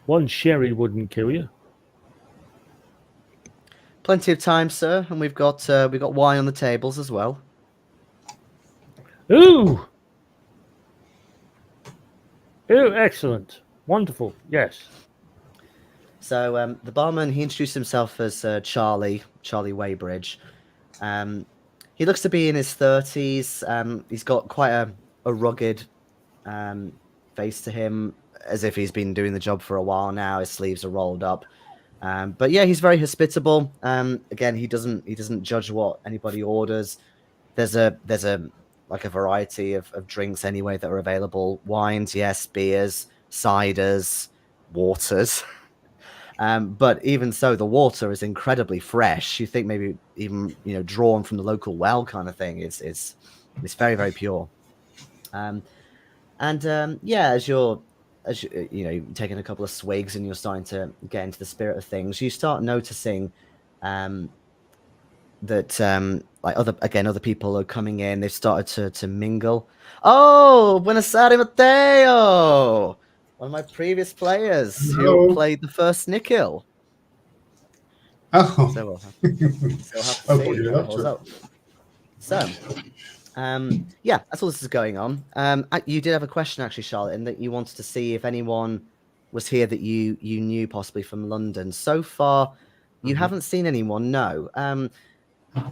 One sherry wouldn't kill you. Plenty of time, sir, and we've got wine on the tables as well. Ooh, excellent, wonderful, yes. So the barman, he introduced himself as Charlie Weybridge. He looks to be in his 30s. He's got quite a rugged face to him, as if he's been doing the job for a while now. His sleeves are rolled up. But yeah, he's very hospitable. Again, he doesn't judge what anybody orders. There's a variety of drinks anyway that are available. Wines, yes, beers, ciders, waters. But even so, the water is incredibly fresh. You think maybe even drawn from the local well kind of thing. It's very, very pure. And as you're taking a couple of swigs and you're starting to get into the spirit of things, you start noticing that other people are coming in. They've started to mingle. Oh, buonasera Matteo, one of my previous players Hello. who played the first Nikhil. Oh, So we'll have to I'll see put you how it up holds to it. up. So, that's all this is going on. You did have a question, actually, Charlotte, in that you wanted to see if anyone was here that you knew possibly from London. So far, you haven't seen anyone, no.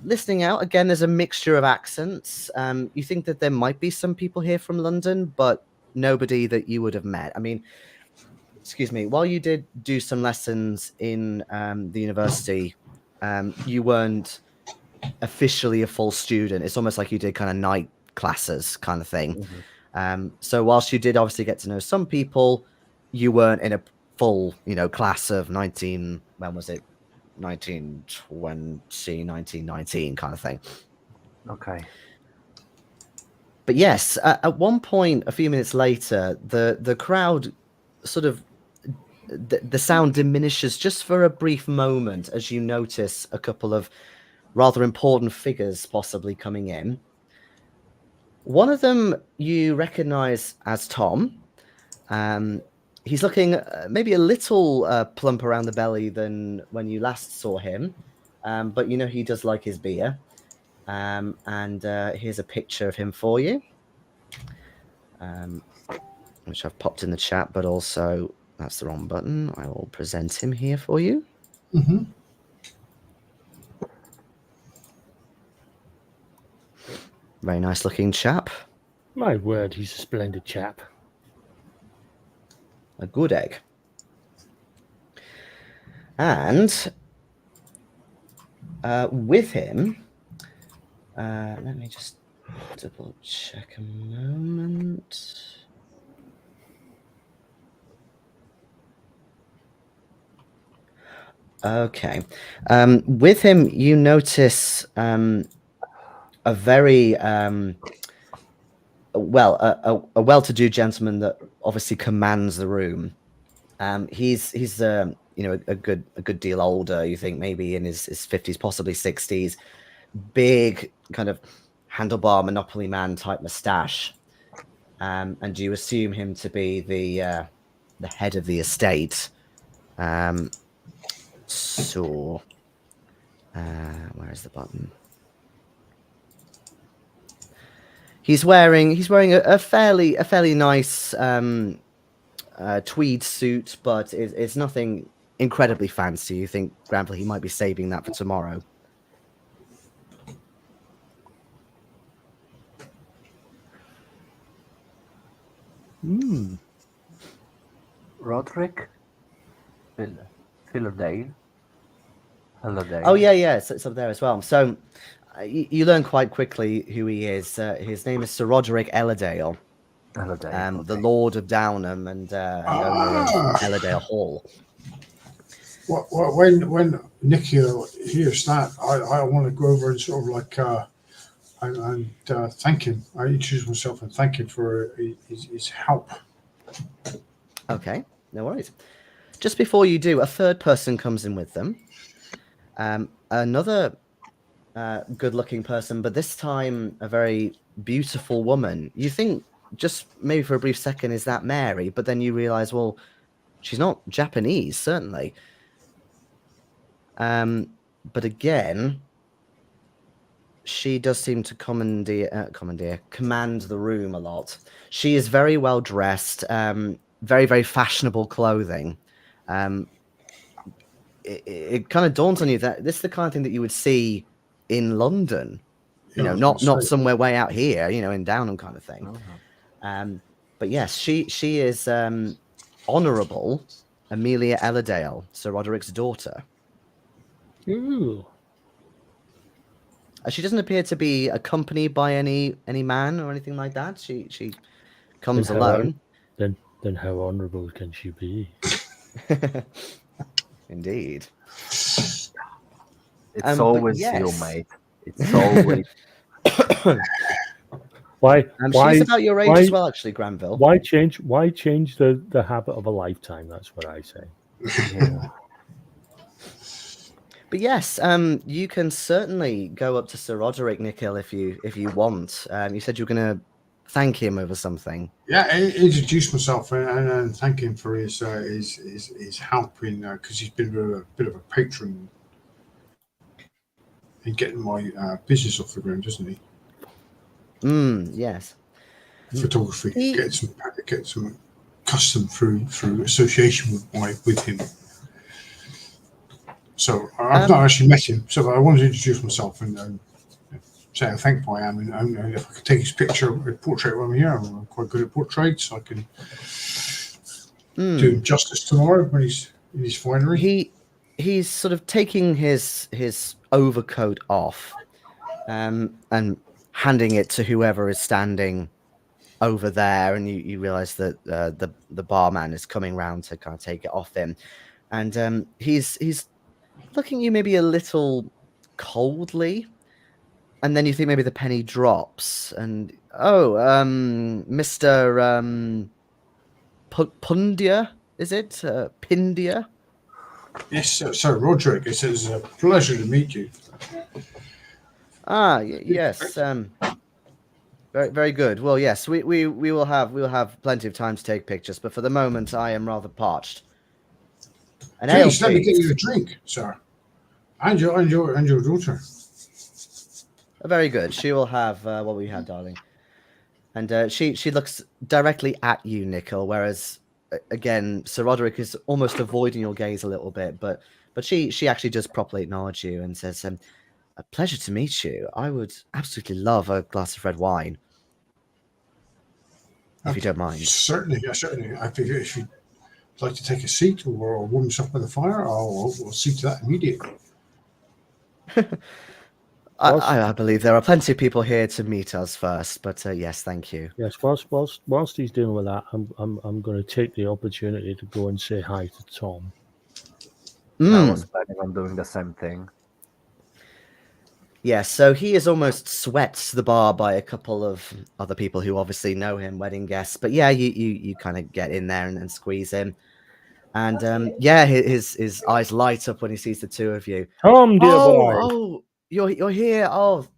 Listening out, again, there's a mixture of accents. You think that there might be some people here from London, but nobody that you would have met. I mean, excuse me, while you did do some lessons in the university, you weren't officially a full student. It's almost like you did kind of night classes kind of thing. So whilst you did obviously get to know some people, you weren't in a full, class of 1920, 1919 kind of thing. Okay. But yes, at one point, a few minutes later, the crowd sort of, the sound diminishes just for a brief moment as you notice a couple of rather important figures possibly coming in. One of them you recognize as Tom. He's looking maybe a little plump around the belly than when you last saw him, but he does like his beer. And here's a picture of him for you, which I've popped in the chat, but also that's the wrong button. I will present him here for you. Mm-hmm. Very nice looking chap. My word, he's a splendid chap. A good egg. And with him, let me just double check a moment. Okay. With him, you notice a very a well-to-do gentleman that obviously commands the room. He's a good deal older. You think maybe in his 50s, possibly 60s. Big kind of handlebar Monopoly man type mustache, and you assume him to be the head of the estate. So, where is the button? He's wearing a fairly nice tweed suit, but it's nothing incredibly fancy. You think Granville he might be saving that for tomorrow. Roderick? Ellerdale? Oh yeah, it's up there as well. So you learn quite quickly who he is. His name is Sir Roderick Ellerdale, Ellerdale, the Lord of Downham and owner of Ellerdale Hall. When Nikhil hears that, I want to go over and sort of like and thank him. I introduce myself and thank him for his help. Okay, no worries. Just before you do, a third person comes in with them. Another good-looking person, but this time a very beautiful woman. You think just maybe for a brief second, is that Mary? But then you realize, well, she's not Japanese, certainly. But again, she does seem to command the room a lot. She is very well dressed, very, very fashionable clothing. It kind of dawns on you that this is the kind of thing that you would see in London, not somewhere way out here, in Downham kind of thing. But yes, she is Honourable Amelia Ellerdale, Sir Roderick's daughter. Ooh. She doesn't appear to be accompanied by any man or anything like that. She comes alone. Then how honourable can she be? Indeed. It's always you, mate. It's always. Why? She's about your age as well, actually, Granville. Why change the habit of a lifetime? That's what I say. Yeah. But yes, you can certainly go up to Sir Roderick, Nikhil, if you want. You said you were going to thank him over something. Yeah, I introduce myself and thank him for his help because he's been a bit of a patron in getting my business off the ground, doesn't he? Yes. Photography, get some custom through association with him. So I've not actually met him, so I wanted to introduce myself and say how thankful I am, and if I could take his portrait when I'm here. I'm quite good at portraits, so I can do him justice tomorrow when he's in his finery. He's sort of taking his overcoat off, and handing it to whoever is standing over there, and you realize that the barman is coming round to kind of take it off him, and he's looking at you maybe a little coldly, and then you think maybe the penny drops, and Mr. Pandya, is it Pandya? Yes, Sir Roderick. It's a pleasure to meet you. Yes. Very, very good. Well, yes, we will have plenty of time to take pictures, but for the moment, I am rather parched. Please let me get you a drink, sir, and your daughter. Very good. She will have what we had, darling. And she looks directly at you, Nikhil, whereas again, Sir Roderick is almost avoiding your gaze a little bit, but she actually does properly acknowledge you and says, "A pleasure to meet you. I would absolutely love a glass of red wine, if you don't mind." Certainly. I figure if you'd like to take a seat or warm yourself by the fire, I'll see to that immediately. I believe there are plenty of people here to meet us first, but yes, thank you. Yes, whilst he's dealing with that, I'm going to take the opportunity to go and say hi to Tom. I was planning on doing the same thing. Yeah, so he is almost swept to the bar by a couple of other people who obviously know him, wedding guests. But yeah, you kind of get in there and squeeze him. And yeah, his eyes light up when he sees the two of you. Tom, dear boy. Oh, you're here. Oh,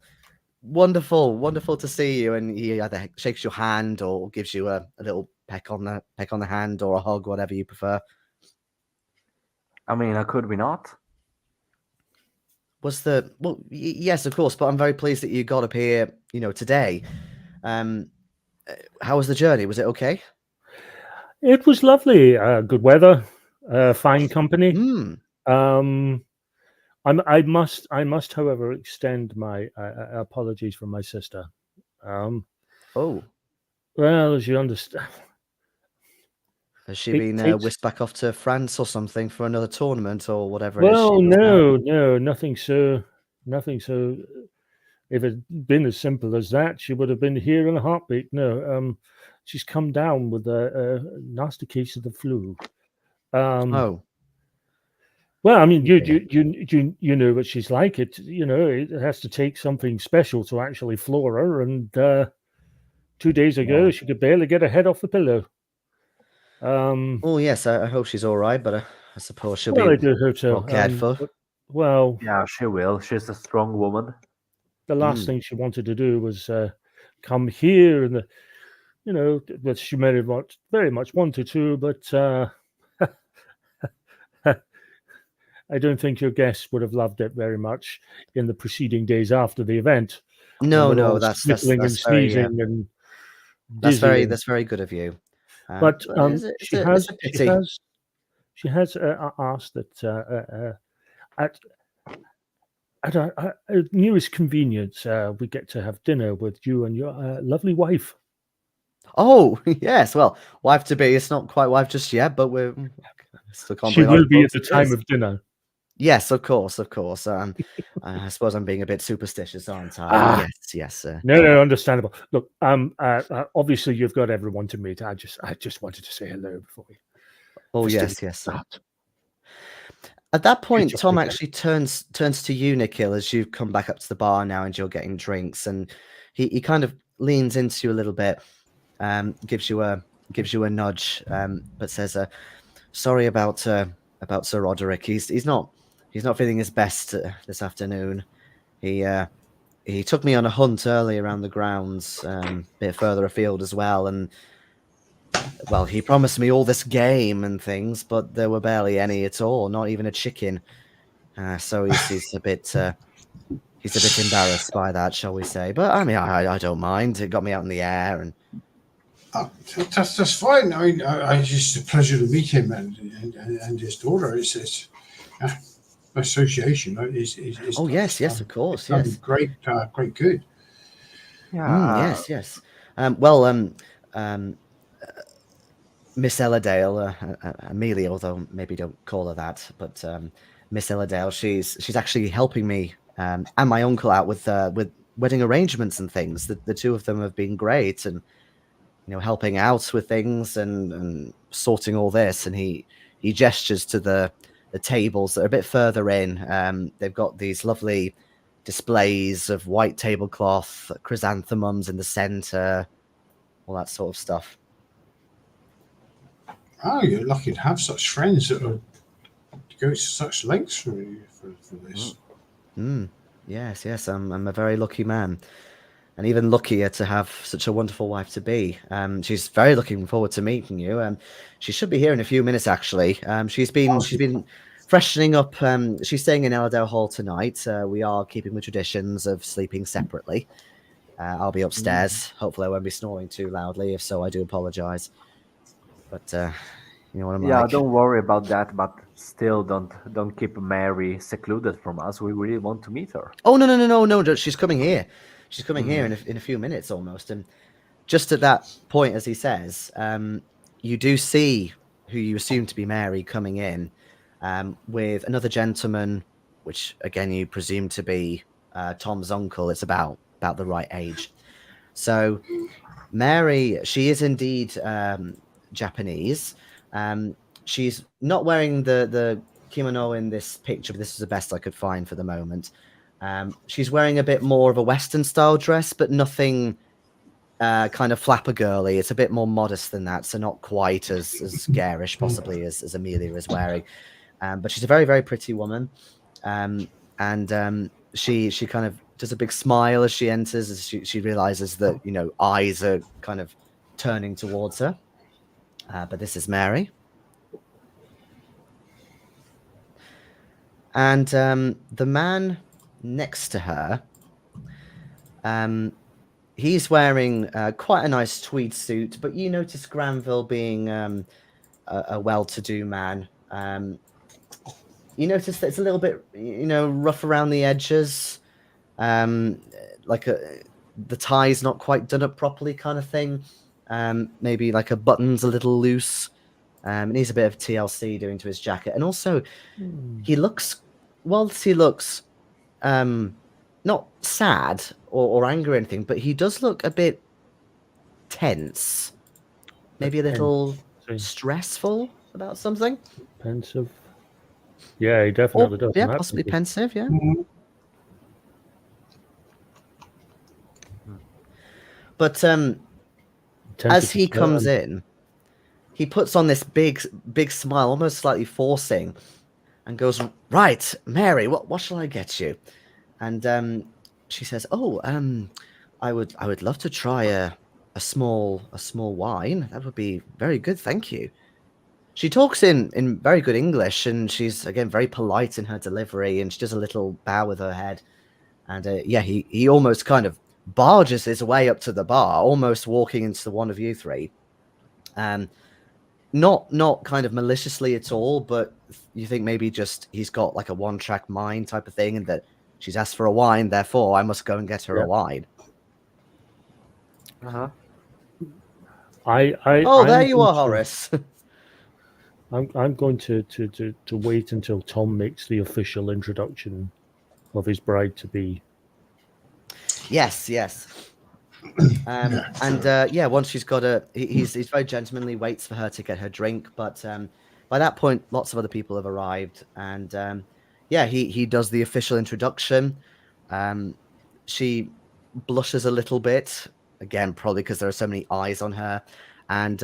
wonderful to see you. And he either shakes your hand or gives you a little peck on the hand or a hug, whatever you prefer. I mean, could we not? Yes, of course, but I'm very pleased that you got up here, today. How was the journey? Was it okay? It was lovely. Good weather, fine company. I must, however, extend my apologies for my sister. Well, as you understand, has she been whisked back off to France or something for another tournament or whatever? Well, no, nothing so. If it had been as simple as that, she would have been here in a heartbeat. No, she's come down with a nasty case of the flu. Well, I mean, you know what she's like. It has to take something special to actually floor her. And 2 days ago, she could barely get her head off the pillow. Oh yes, I hope she's all right, but I suppose she'll I be do hope so. well cared for. Well, yeah, she will. She's a strong woman. The last thing she wanted to do was come here, and that she very much wanted to, but I don't think your guests would have loved it very much in the preceding days after the event. No, that's sniffling and sneezing and dizzying. That's very good of you. But she has asked that at our nearest convenience, we get to have dinner with you and your lovely wife. Oh yes, well, wife to be. It's not quite wife just yet, but we're still. She will be at the time of dinner. Yes, of course. I suppose I'm being a bit superstitious, aren't I? Yes. No, understandable. Look, obviously you've got everyone to meet. I just wanted to say hello before we. Oh yes. At that point, Tom actually turns to you, Nikhil, as you come back up to the bar now and you're getting drinks, and he kind of leans into you a little bit, gives you a nudge, but says, "Sorry about Sir Roderick. He's not feeling his best this afternoon. He took me on a hunt early around the grounds, a bit further afield as well, and well, he promised me all this game and things, but there were barely any at all, not even a chicken. So he's a bit." He's a bit embarrassed by that, shall we say? But I mean, I don't mind. It got me out in the air, and that's fine. I mean, it's just a pleasure to meet him and his daughter. It's association is oh yes, of course, yes, great, good. Yeah. Yes. Well, Miss Ellerdale, Amelia, although maybe don't call her that, but Miss Ellerdale, she's actually helping me and my uncle out with wedding arrangements and things. The two of them have been great, and helping out with things and sorting all this. And he gestures to the tables that are a bit further in. They've got these lovely displays of white tablecloth, chrysanthemums in the center, all that sort of stuff. Oh, you're lucky to have such friends that are go to such lengths for this. Yes. I'm a very lucky man, and even luckier to have such a wonderful wife to be. She's very looking forward to meeting you. She should be here in a few minutes, actually. She's been freshening up. She's staying in Ellerdale Hall tonight. We are keeping the traditions of sleeping separately. I'll be upstairs. Hopefully I won't be snoring too loudly. If so, I do apologize. But you know what I'm like. Yeah, don't worry about that, but still don't keep Mary secluded from us. We really want to meet her. Oh no! She's coming here. She's coming here in a few minutes almost. And just at that point, as he says, you do see who you assume to be Mary coming in with another gentleman, which again you presume to be Tom's uncle. It's about the right age. So Mary, she is indeed Japanese. She's not wearing the kimono in this picture, but this is the best I could find for the moment. She's wearing a bit more of a Western style dress, but nothing kind of flapper girly. It's a bit more modest than that, so not quite as garish possibly as Amelia is wearing. But she's a very, very pretty woman. And she kind of does a big smile as she enters, as she realizes that, eyes are kind of turning towards her. But this is Mary. And the man next to her, he's wearing quite a nice tweed suit, but you notice Granville being a well-to-do man. You notice that it's a little bit, rough around the edges, like the tie's not quite done up properly kind of thing. Maybe like a button's a little loose. Needs a bit of TLC doing to his jacket. And also, he looks not sad or angry or anything, but he does look a bit tense. Maybe a little stressful about something. Pensive. Yeah, he definitely does. Yeah, possibly pensive, yeah. But as he comes in, he puts on this big smile, almost slightly forcing, and goes, "Right, Mary, what shall I get you?" And she says, "Oh, I would love to try a small wine. That would be very good, thank you." She talks in very good English, and she's again very polite in her delivery, and she does a little bow with her head. And he almost kind of barges his way up to the bar, almost walking into one of you three. Not kind of maliciously at all, but you think maybe just he's got like a one-track mind type of thing, and that she's asked for a wine, therefore I must go and get her a wine. Uh-huh. There you are, Horace. I'm going to wait until Tom makes the official introduction of his bride to be. Yes. Once she's got he's very gentlemanly, waits for her to get her drink, but by that point lots of other people have arrived, and he does the official introduction. She blushes a little bit, again, probably because there are so many eyes on her. And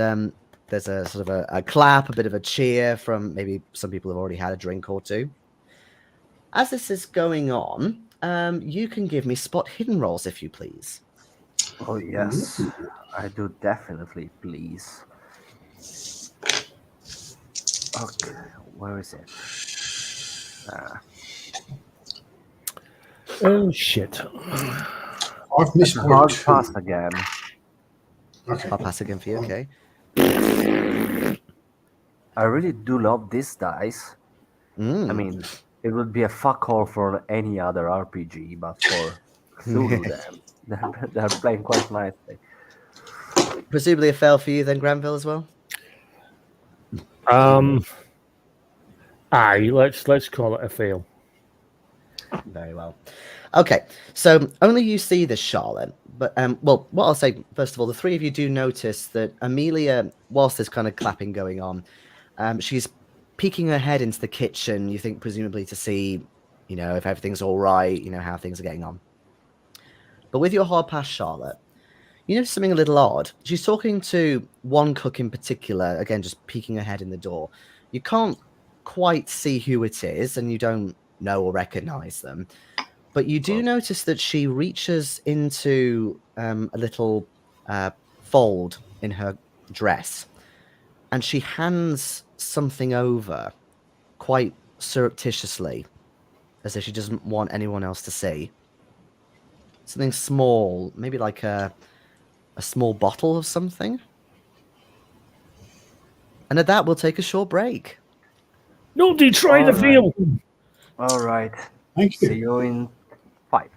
there's a sort of a clap, a bit of a cheer from maybe some people have already had a drink or two. As this is going on, you can give me spot hidden rolls if you please. Oh yes, I do definitely, please. Okay, where is it? Oh shit! I've It's a hard misworked pass two. again. Okay. I'll pass again for you, okay? I really do love these dice. I mean, it would be a fuck all for any other RPG, but for Cthulhu, they're playing quite nicely. Presumably a fail for you then, Granville, as well? Aye, let's call it a fail. Very well. Okay, so only you see this, Charlotte. But well, what I'll say first of all, the three of you do notice that Amelia, whilst there's kind of clapping going on, she's peeking her head into the kitchen. You think presumably to see, if everything's all right, how things are getting on. But with your hard pass, Charlotte, you notice something a little odd. She's talking to one cook in particular, again, just peeking her head in the door. You can't quite see who it is, and you don't know or recognize them. But you do notice that she reaches into a little fold in her dress, and she hands something over quite surreptitiously, as if she doesn't want anyone else to see. Something small, maybe like a small bottle of something. And at that, we'll take a short break. Nobody try the fail. All right. Thank you. See you in 5.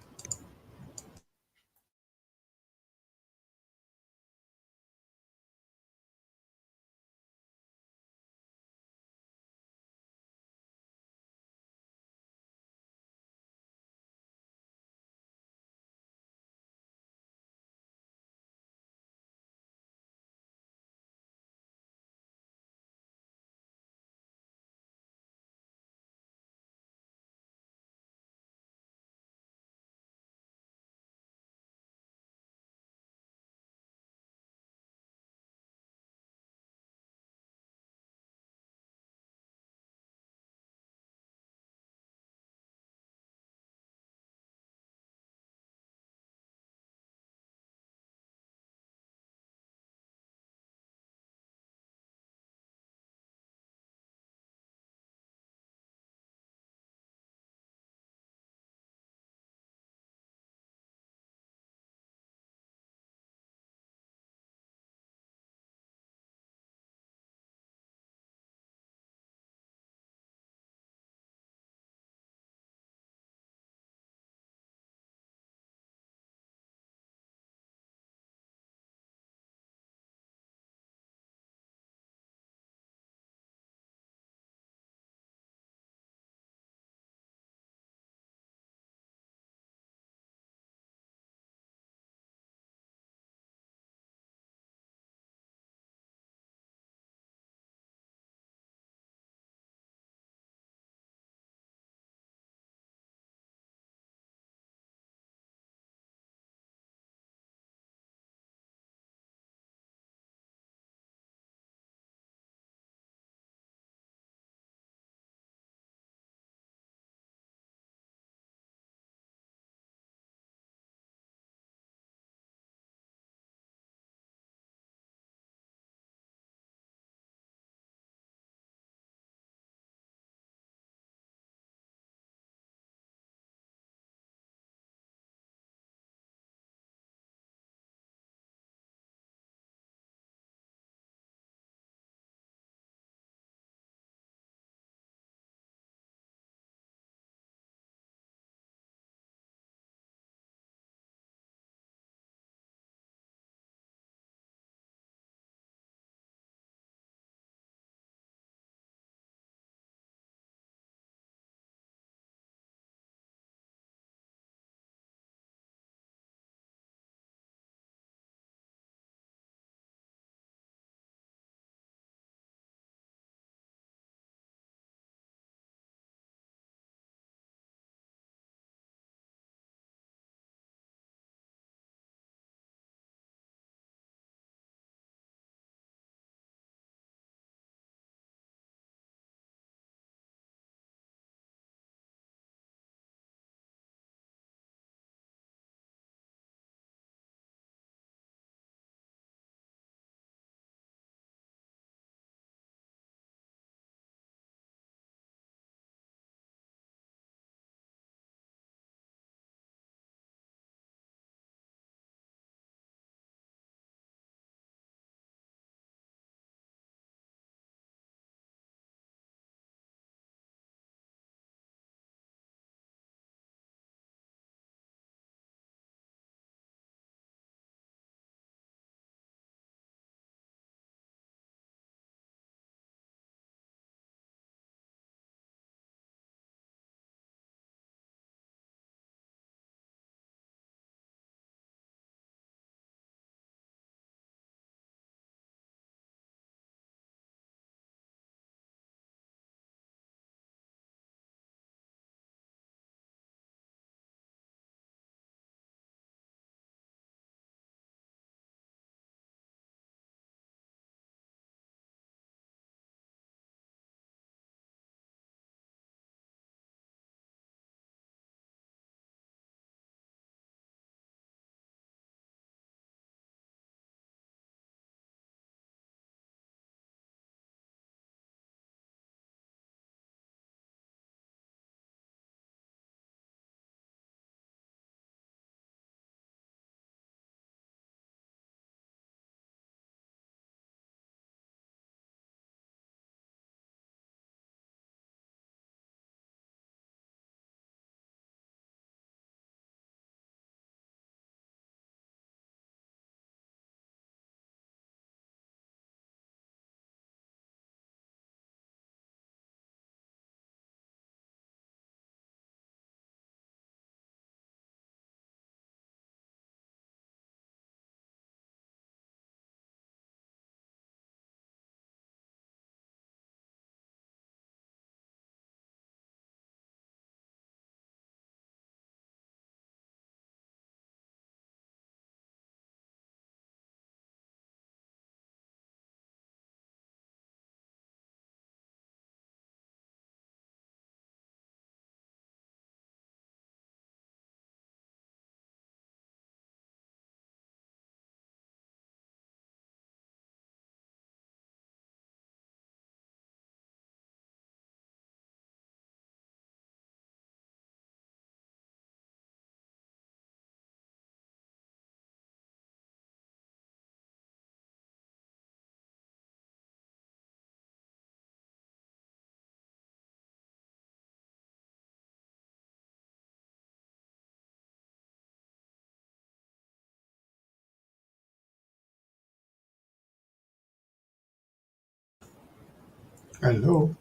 Hello.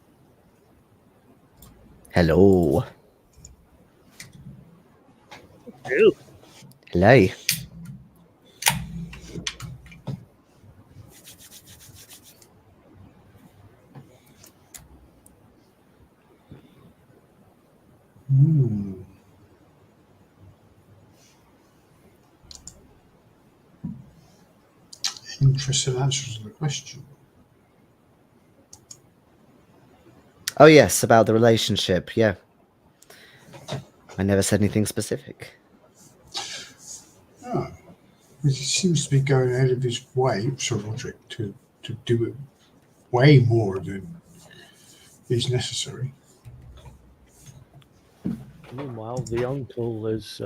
Hello. Ew. Hello. Hmm. Interesting answers to the question. Oh, yes, about the relationship. Yeah. I never said anything specific. Oh, he seems to be going out of his way, Sir Roderick, to do it way more than is necessary. Meanwhile, the uncle is,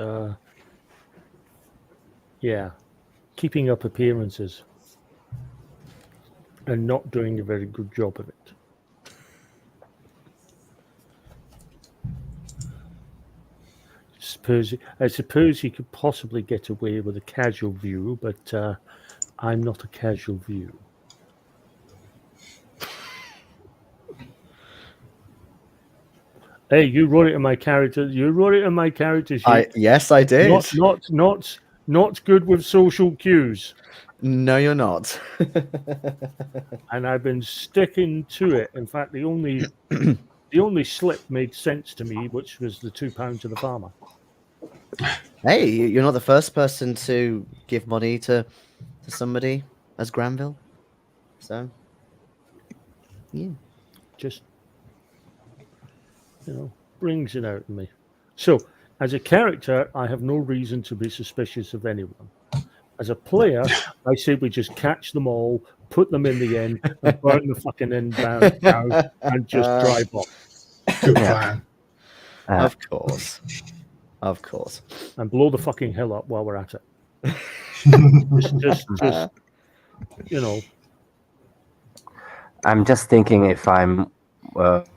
keeping up appearances and not doing a very good job of it. I suppose he could possibly get away with a casual view, but I'm not a casual view. Hey, you wrote it in my character. You wrote it in my character sheet. Yes, I did. Not good with social cues. No, you're not. And I've been sticking to it. In fact, the only slip made sense to me, which was the £2 to the farmer. Hey, you're not the first person to give money to somebody as Granville. So, yeah. Just, brings it out in me. So, as a character, I have no reason to be suspicious of anyone. As a player, I say we just catch them all, put them in the end, and burn the fucking end down and just drive off. Good plan. Of course. Of course. And blow the fucking hill up while we're at it. just I'm just thinking if I'm,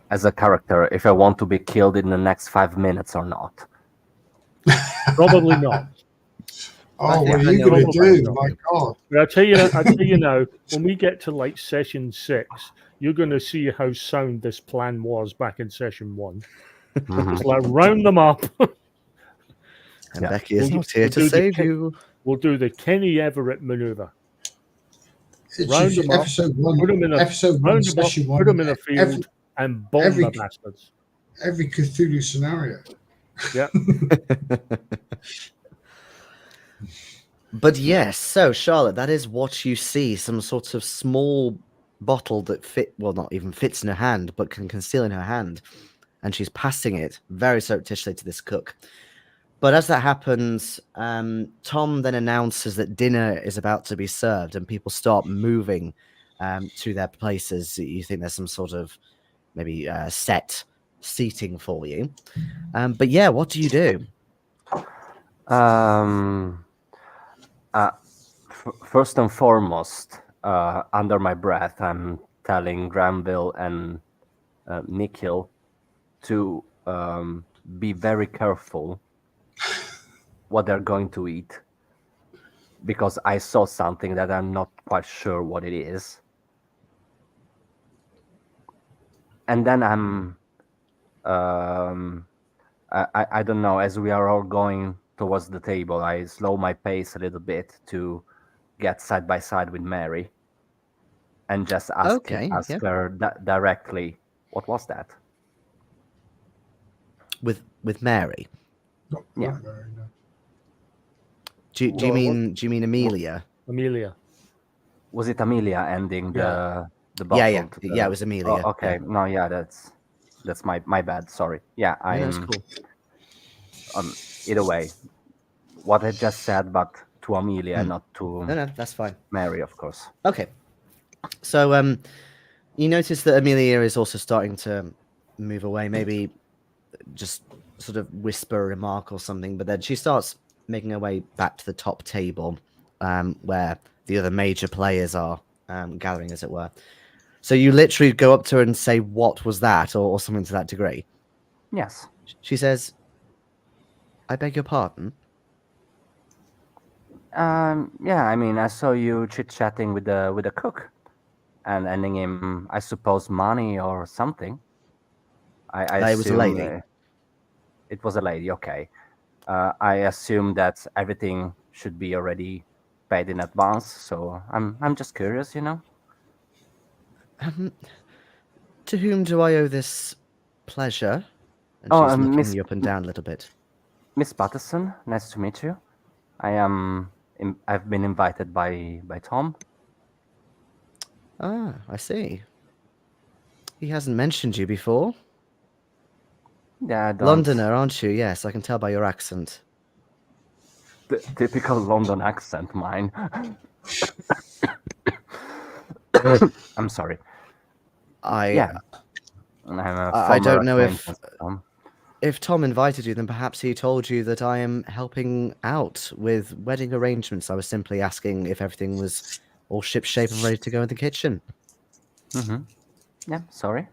as a character, if I want to be killed in the next 5 minutes or not. Probably not. Oh, what are you going to do? My God. But I tell you now, when we get to like session 6, you're going to see how sound this plan was back in session 1. It's like round them up. And Becky is not here to save you. We'll do the Kenny Everett maneuver. It's Round them up, episode one, put them in a field, and bomb the bastards. Every Cthulhu scenario. Yeah. But yes, so Charlotte, that is what you see, some sort of small bottle that not even fits in her hand, but can conceal in her hand. And she's passing it very surreptitiously to this cook. But as that happens, Tom then announces that dinner is about to be served and people start moving to their places. You think there's some sort of maybe set seating for you. But yeah, what do you do? First and foremost, under my breath, I'm telling Granville and Nikhil to be very careful what they're going to eat, because I saw something that I'm not quite sure what it is. And then I don't know, as we are all going towards the table, I slow my pace a little bit to get side by side with Mary and just ask her directly, what was that? With Mary? Yeah. Do you mean Amelia? Amelia. Was it Amelia ending the bottle? Yeah, it was Amelia. Oh, okay, no, yeah, that's my bad. Sorry. Yeah, that's cool. Either way, what I just said, but to Amelia, not to No, that's fine. Mary, of course. Okay. So you notice that Amelia is also starting to move away, maybe just sort of whisper a remark or something, but then she starts making her way back to the top table where the other major players are gathering, as it were. So you literally go up to her and say, what was that? Or something to that degree. Yes. She says, I beg your pardon? Yeah, I mean, I saw you chit-chatting with the cook. and ending in, I suppose, money or something. I It was a assume lady. it was a lady. Okay. I assume that everything should be already paid in advance. So I'm just curious, you know. To whom do I owe this pleasure? And Oh, she's looking Miss you up and down a little bit. Miss Patterson, nice to meet you. I am. I've been invited by Tom. Ah, I see. He hasn't mentioned you before. Yeah, I don't. Londoner, aren't you? Yes, I can tell by your accent. Typical London accent, mine. I'm sorry. Yeah, I'm a I former don't know acquaintance of Tom. if Tom invited you, then perhaps he told you that I am helping out with wedding arrangements. I was simply asking if everything was all shipshape and ready to go in the kitchen. Mm-hmm. Yeah, sorry.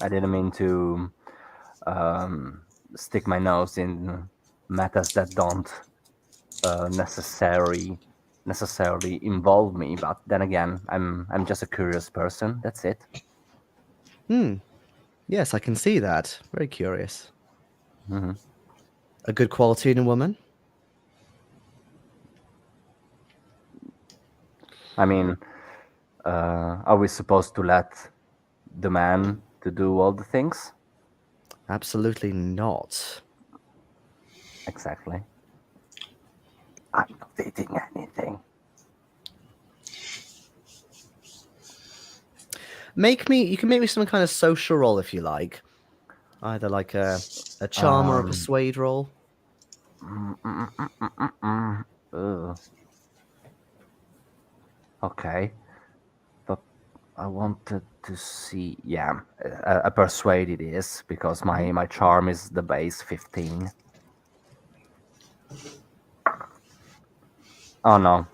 I didn't mean to stick my nose in matters that don't necessarily involve me. But then again, I'm just a curious person. That's it. Yes, I can see that. Very curious. Mm-hmm. A good quality in a woman? I mean, are we supposed to let the man to do all the things? Absolutely not. Exactly. I'm not eating anything. You can make me some kind of social role if you like. Either like a charm or a persuade role. Ugh. Okay. But I wanted to see. Yeah, a persuade it is because my charm is the base 15. Oh no,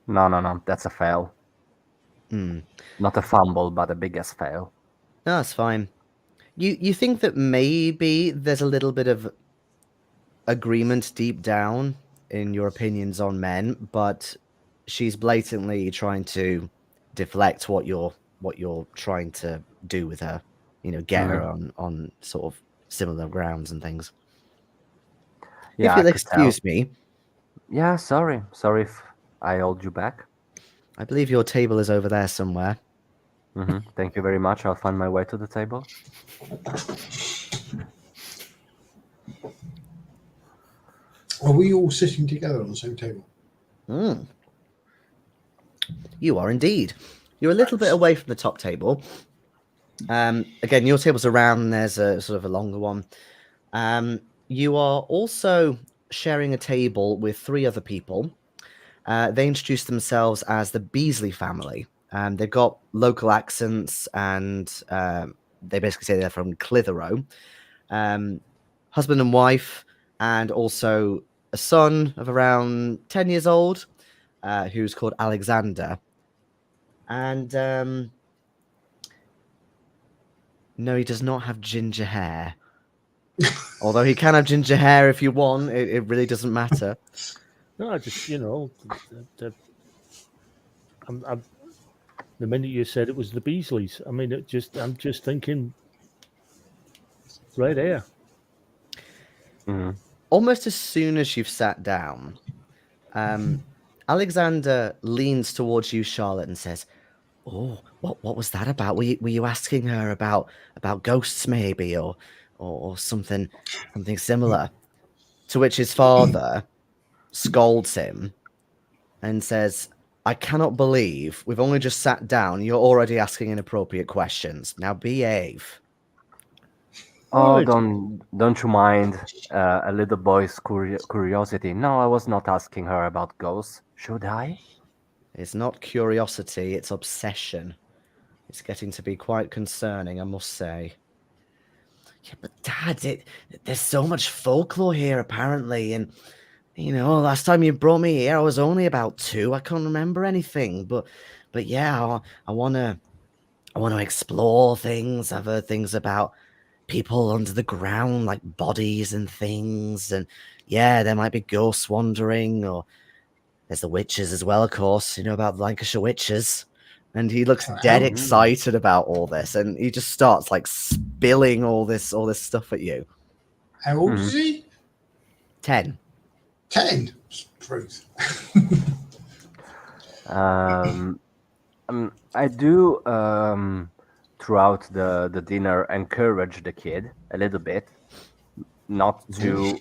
no! That's a fail. Not a fumble, but a biggest fail. No, that's fine. You think that maybe there's a little bit of agreement deep down in your opinions on men, but she's blatantly trying to deflect what you're trying to do with her. You know, get her on sort of similar grounds and things. Yeah, If I you'll could tell. excuse me, Yeah, sorry if I hold you back. I believe your table is over there somewhere. Thank you very much. I'll find my way to the table. Are we all sitting together on the same table? You are indeed. You're a little bit away from the top table. Again, your table's around, and there's a sort of a longer one. You are also sharing a table with 3 other people. They introduce themselves as the Beasley family. They've got local accents, and they basically say they're from Clitheroe. Husband and wife, and also a son of around 10 years old, who's called Alexander. And no, he does not have ginger hair. Although he can have ginger hair if you want. It really doesn't matter. No, just the minute you said it was the Beasleys, I mean, I'm just thinking right here. Almost as soon as you've sat down, Alexander leans towards you, Charlotte, and says, "Oh, what was that about? Were you asking her about ghosts, maybe, or something similar?" To which his father scolds him and says, "I cannot believe we've only just sat down. You're already asking inappropriate questions. Now behave." Oh, Right. don't you mind a little boy's curiosity? No, I was not asking her about ghosts. Should I? It's not curiosity, it's obsession. It's getting to be quite concerning, I must say. Yeah, but Dad, there's so much folklore here, apparently, and last time you brought me here, I was only about 2. I can't remember anything, but yeah, I want to explore things. I've heard things about people under the ground, like bodies and things, and yeah, there might be ghosts wandering, or there's the witches as well, of course. You know about the Lancashire witches. and he looks dead excited about all this, and he just starts like spilling all this stuff at you. How old is he? 10. 10. Truth. I do throughout the dinner encourage the kid a little bit, not to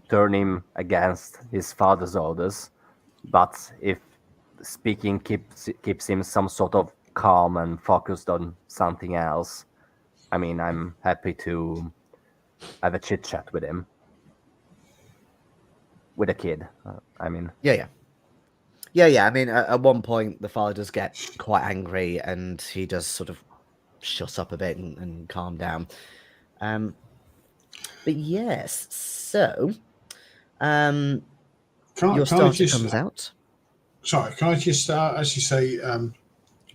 turn him against his father's orders, but if speaking keeps him some sort of calm and focused on something else, I mean, I'm happy to have a chit chat with him, with a kid. Yeah. I mean, at one point, the father does get quite angry, and he does sort of shut up a bit and calm down. But yes, so your starter comes out. Sorry, can I just actually say,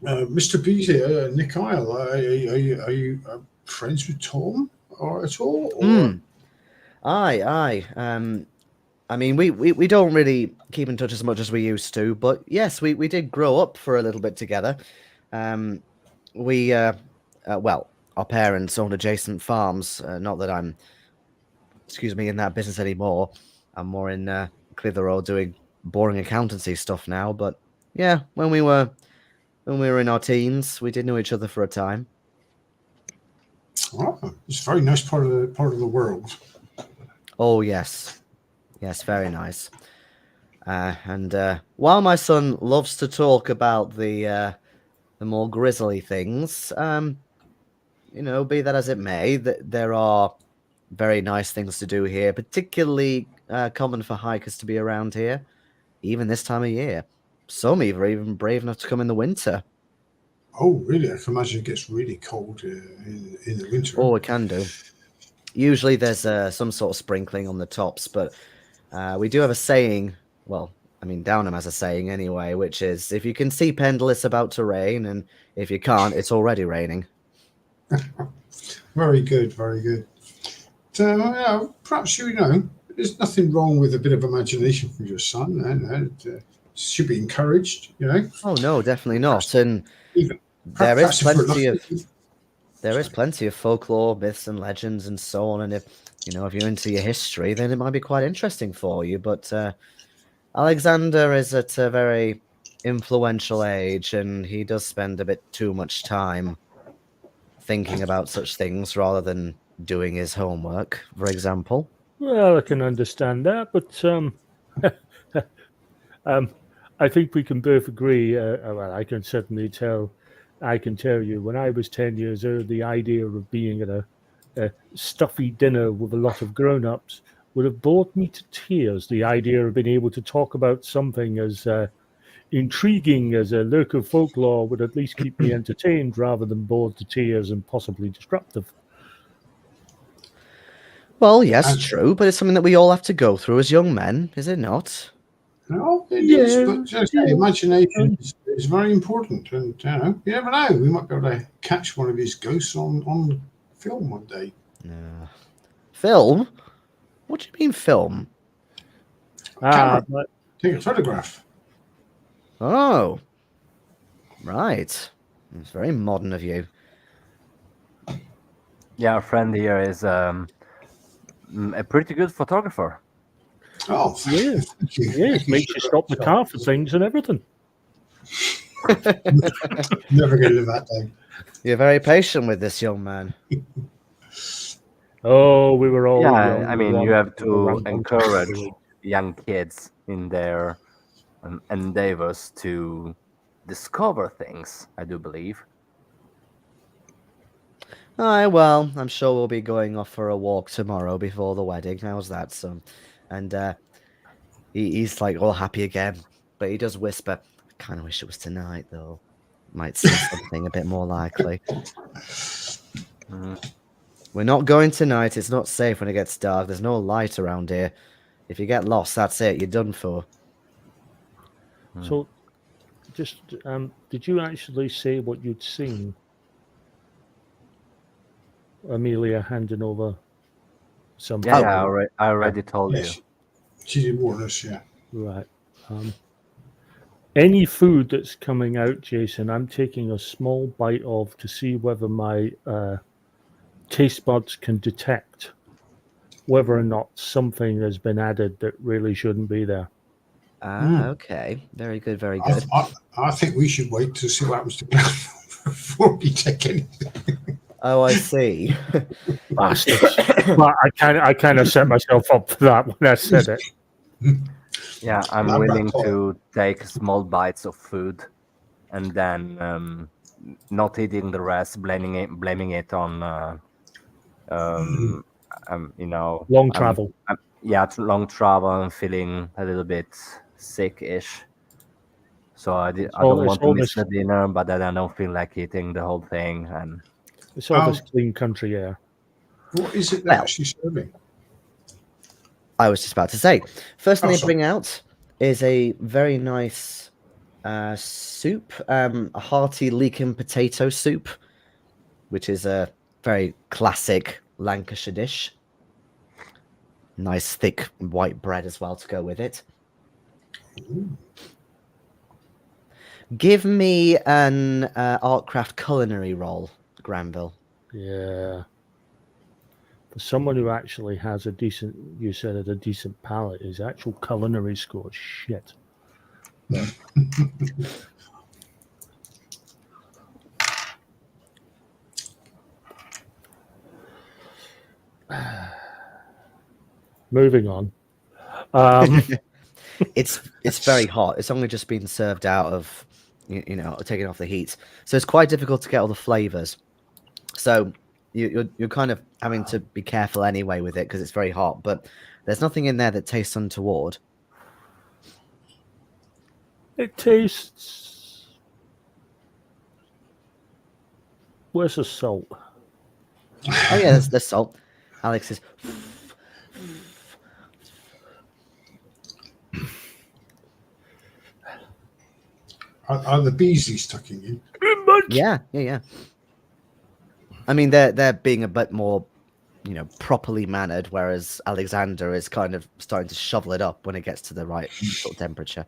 Mr. Beasley, Nikhil, are you friends with Tom or at all? Or? Aye. I mean, we don't really keep in touch as much as we used to, but yes, we did grow up for a little bit together. Well, our parents owned adjacent farms. Not that I'm, in that business anymore. I'm more in Clitheroe doing boring accountancy stuff now. But yeah, when we were in our teens, we did know each other for a time. Oh, it's a very nice part of the world. Oh yes, very nice. And while my son loves to talk about the more grisly things, be that as it may, there are very nice things to do here, particularly common for hikers to be around here, even this time of year. Some are even brave enough to come in the winter. Oh, really? I can imagine it gets really cold in the winter. Oh, it can do. Usually there's some sort of sprinkling on the tops, but we do have a saying. Well, I mean, Downham has a saying anyway, which is, if you can see Pendle, it's about to rain, and if you can't, it's already raining. Very good, very good. Perhaps there's nothing wrong with a bit of imagination from your son, and should be encouraged. Oh no, definitely not. And there is plenty of folklore, myths, and legends, and so on. And if you're into your history, then it might be quite interesting for you. But Alexander is at a very influential age, and he does spend a bit too much time thinking about such things rather than doing his homework, for example. Well, I can understand that, but I think we can both agree. Well, I can certainly tell. I can tell you, when I was 10 years old, the idea of being at a stuffy dinner with a lot of grown-ups would have bored me to tears. The idea of being able to talk about something as intriguing as a local folklore would at least keep me entertained rather than bored to tears and possibly disruptive. Well, yes, true, but it's something that we all have to go through as young men, is it not? No, it is, but imagination is very important, and you never know. We might be able to catch one of his ghosts on film one day. Film? What do you mean, film? Camera. Take a photograph. Oh, right. It's very modern of you. Yeah, our friend here is a pretty good photographer. Oh, yeah. Yes, makes you stop the car for things and everything. Never going to live that day. You're very patient with this young man. Oh, we were all young. I mean, you have to encourage young kids in their endeavors to discover things, I do believe. Aye, well, I'm sure we'll be going off for a walk tomorrow before the wedding. How's that, son? And he's like all happy again, but he does whisper, I kind of wish it was tonight, though. Might see something a bit more likely. We're not going tonight. It's not safe when it gets dark. There's no light around here. If you get lost, that's it. You're done for. So, just did you actually say what you'd seen? Amelia handing over something. Yeah, I already told you. She did warn us, yeah. Right. Any food that's coming out, Jason, I'm taking a small bite of to see whether my taste buds can detect whether or not something has been added that really shouldn't be there. Okay. Very good, very I, good. I think we should wait to see what happens to Granville before we take anything. Oh, I see. Bastards. But I kind of set myself up for that when I said it. Yeah, I'm Lab rat willing toy. to take small bites of food and then not eating the rest, blaming it on Long travel. it's long travel. I'm feeling a little bit sick-ish, so I don't want to miss the dinner, but then I don't feel like eating the whole thing. And It's all this clean country air. What is it they're Well, actually serving? I was just about to say, first thing Oh, they sorry. bring out is a very nice soup, a hearty leeking potato soup, which is a very classic Lancashire dish. Nice thick white bread as well to go with it. Ooh. Give me an Artcraft culinary roll, Granville. Yeah. For someone who actually has a decent, you said it, a decent palate, his actual culinary score is shit. But moving on. It's very hot. It's only just been served out of, taking off the heat, so it's quite difficult to get all the flavors. So you're kind of having to be careful anyway with it because it's very hot. But there's nothing in there that tastes untoward. It tastes. Where's the salt? Oh yeah, there's salt. Alex is. Are the beesies tucking in? Yeah. I mean, they're being a bit more, properly mannered, whereas Alexander is kind of starting to shovel it up when it gets to the right sort of temperature.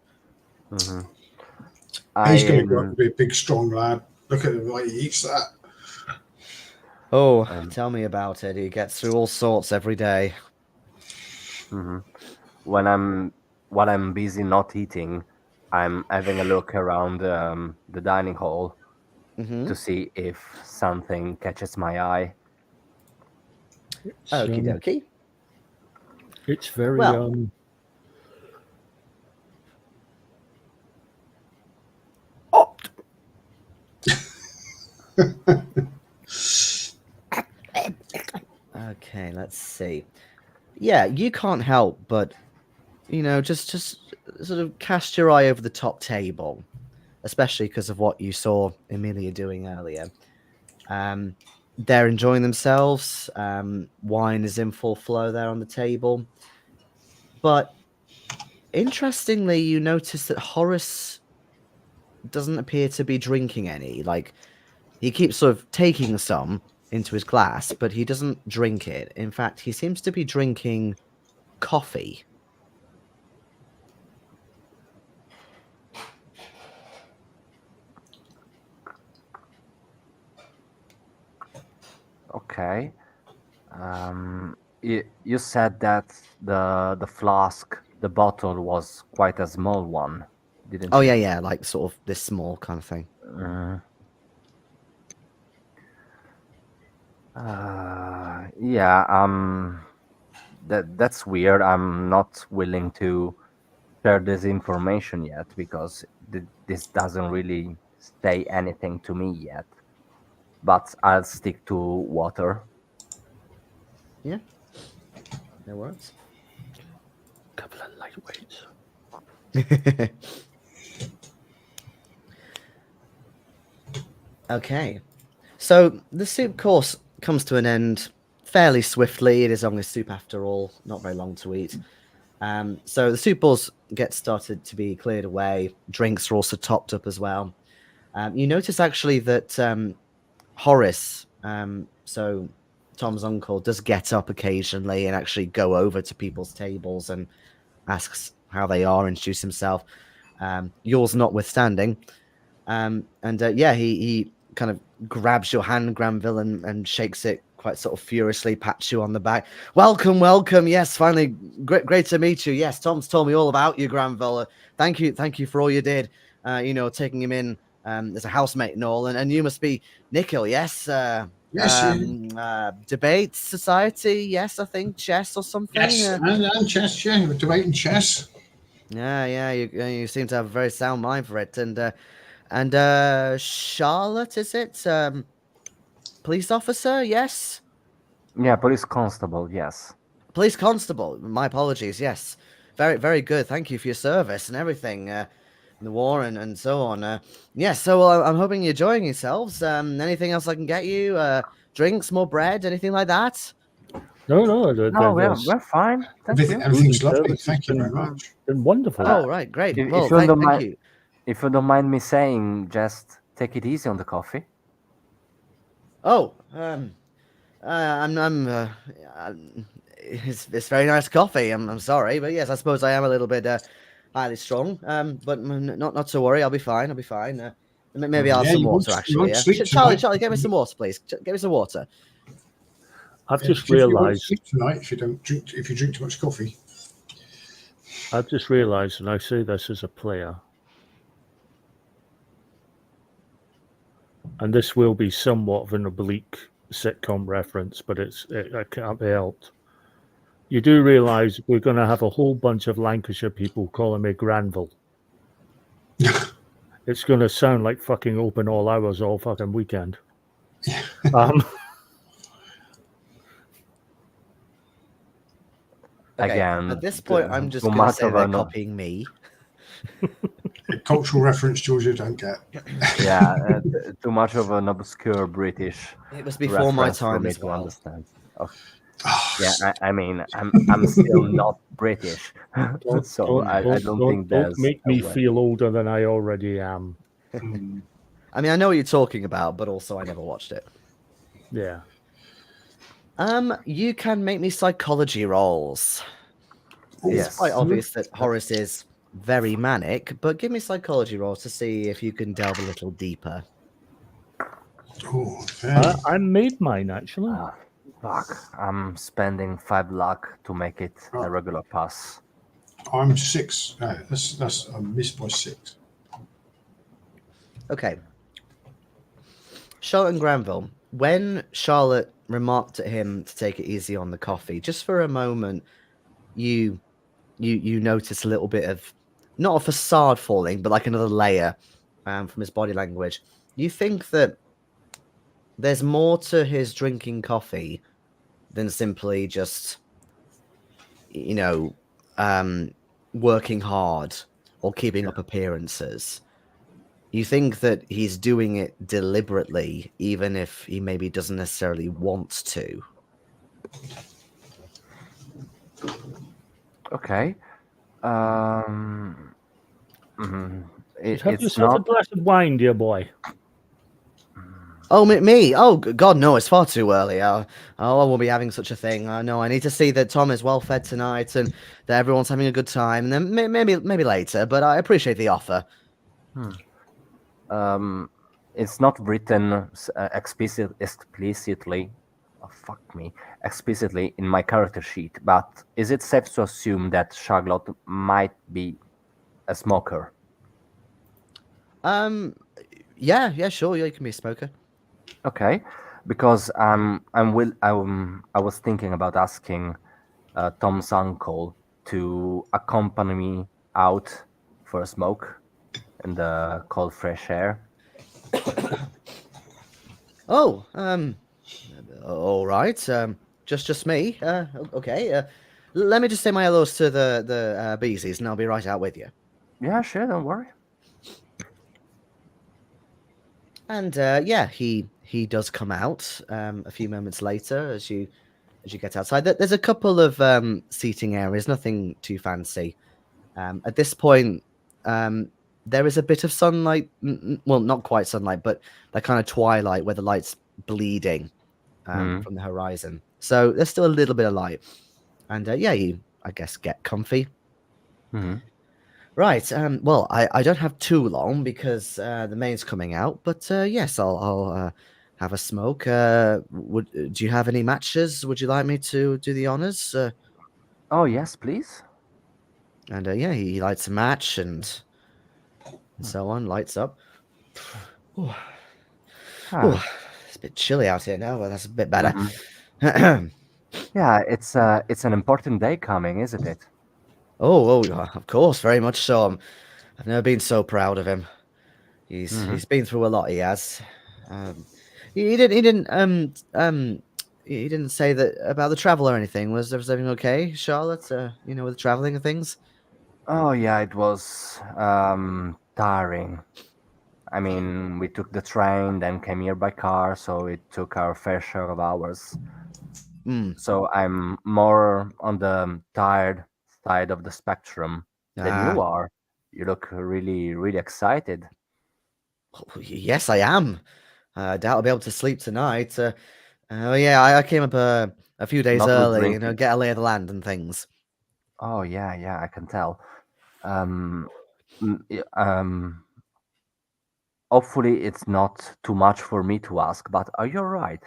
mm-hmm. He's going to grow up to be a big, strong lad. Look at the way he eats that. Oh, tell me about it. He gets through all sorts every day. Mm-hmm. While I'm busy not eating, I'm having a look around the dining hall to see if something catches my eye. Okie dokie. It's very Well. Okay, let's see. Yeah, you can't help but, just sort of cast your eye over the top table, especially because of what you saw Emilia doing earlier. They're enjoying themselves. Wine is in full flow there on the table. But interestingly, you notice that Horace doesn't appear to be drinking any. Like, he keeps sort of taking some into his glass, but he doesn't drink it. In fact, he seems to be drinking coffee. Okay. You said that the flask, the bottle was quite a small one, didn't you? Oh yeah, like sort of this small kind of thing. Yeah. That's weird. I'm not willing to share this information yet because this doesn't really say anything to me yet. But I'll stick to water. Yeah. No worries. Couple of lightweights. Okay. So the soup course comes to an end fairly swiftly. It is only soup after all, not very long to eat. So the soup bowls get started to be cleared away. Drinks are also topped up as well. You notice actually that Horace, so Tom's uncle, does get up occasionally and actually go over to people's tables and asks how they are, introduce himself. yours notwithstanding. He kind of grabs your hand, Granville, and shakes it quite sort of furiously, pats you on the back. Welcome. Yes, finally, great to meet you. Yes, Tom's told me all about you, Granville. Thank you for all you did. Taking him in as a housemate and all. And you must be Nikhil, yes? Yes, Debate society, yes, I think chess or something. yes, and chess, yeah, we're debating chess. Yeah. You seem to have a very sound mind for it. And Charlotte, is it? Police officer, yes. Yeah, police constable, yes. Police constable. My apologies. Yes, very good. Thank you for your service and everything. In the war and so on. So I'm hoping you're enjoying yourselves. Anything else I can get you? Drinks, more bread, anything like that? No, No, we're fine. Thank you. Everything's Food and lovely. service Thank has you very been- much. Been wonderful. Oh, right, great. If, Well, if you don't thank mind, you. if you don't mind me saying, just take it easy on the coffee. Oh, it's very nice coffee. I'm sorry, but yes, I suppose I am a little bit highly strong. But not to worry. I'll be fine. Maybe I'll have some you water won't actually. Yeah, sleep Charlie, tonight. get me some water, please. Get me some water. I've Yeah, just you won't realised. sleep tonight if you drink too much coffee. I've just realised, and I say this as a player, and this will be somewhat of an oblique sitcom reference, but it can't be helped. You do realise we're going to have a whole bunch of Lancashire people calling me Granville. It's going to sound like fucking open all hours all fucking weekend. Okay, Again, at this point, I'm just too going to much say of they're an- copying me. A cultural reference, Giorgio don't get. Yeah, too much of an obscure British It was before my reference for time me as to well. understand. Yeah, I mean, I'm still not British, so I don't think there's make a me way. feel older than I already am. I mean, I know what you're talking about, but also I never watched it. Yeah. You can make me psychology rolls. It's Yes. quite obvious that Horace is very manic, but give me psychology rolls to see if you can delve a little deeper. Oh, okay. I made mine actually. Fuck, I'm spending 5 luck to make it a regular pass. I'm 6. That's I missed by 6. Okay. Charlotte and Granville, when Charlotte remarked at him to take it easy on the coffee, just for a moment, you notice a little bit of, not a facade falling, but like another layer from his body language. You think that there's more to his drinking coffee than simply just, working hard or keeping up appearances. You think that he's doing it deliberately, even if he maybe doesn't necessarily want to. Okay. Have It's yourself a not. glass of wine, dear boy. Oh, me? Oh, God, no, it's far too early. I won't be having such a thing. No, I need to see that Tom is well fed tonight and that everyone's having a good time. And then maybe later, but I appreciate the offer. It's not written explicitly. Oh, fuck me, explicitly in my character sheet. But is it safe to assume that Charlotte might be a smoker? Yeah, sure. Yeah, you can be a smoker. Okay, because I was thinking about asking Tom's uncle to accompany me out for a smoke in the cold, fresh air. Oh, all right. Just me. Okay. Let me just say my hellos to the beesies, and I'll be right out with you. Yeah, sure, don't worry. And he does come out a few moments later as you get outside. There's a couple of seating areas, nothing too fancy. At this point, there is a bit of sunlight. Well, not quite sunlight, but that kind of twilight where the light's bleeding from the horizon. So there's still a little bit of light. And you, I guess, get comfy. Right. Well, I don't have too long because the main's coming out. But yes, I'll have a smoke. Do you have any matches? Would you like me to do the honors? Oh, yes, please. And yeah, he lights a match and so on. Lights up. Ooh, Ah, it's a bit chilly out here now, but that's a bit better. mhm. Yeah, it's an important day coming, isn't it? Yeah, of course, very much so. I've never been so proud of him. He's been through a lot. He has. Um, he didn't say that about the travel or anything. Was everything okay, Charlotte? With the traveling and things. Oh, yeah, it was tiring. I mean, we took the train, then came here by car, so it took our fair share of hours. Hmm. So I'm more on the tired side of the spectrum than you Ah. are. You look really, really excited. Yes, I am. I doubt I'll be able to sleep tonight. Yeah, I came up a few days Not with early, drinking. get a lay of the land and things. Oh, yeah, yeah, I can tell. Um, um, hopefully it's not too much for me to ask, but are you all right?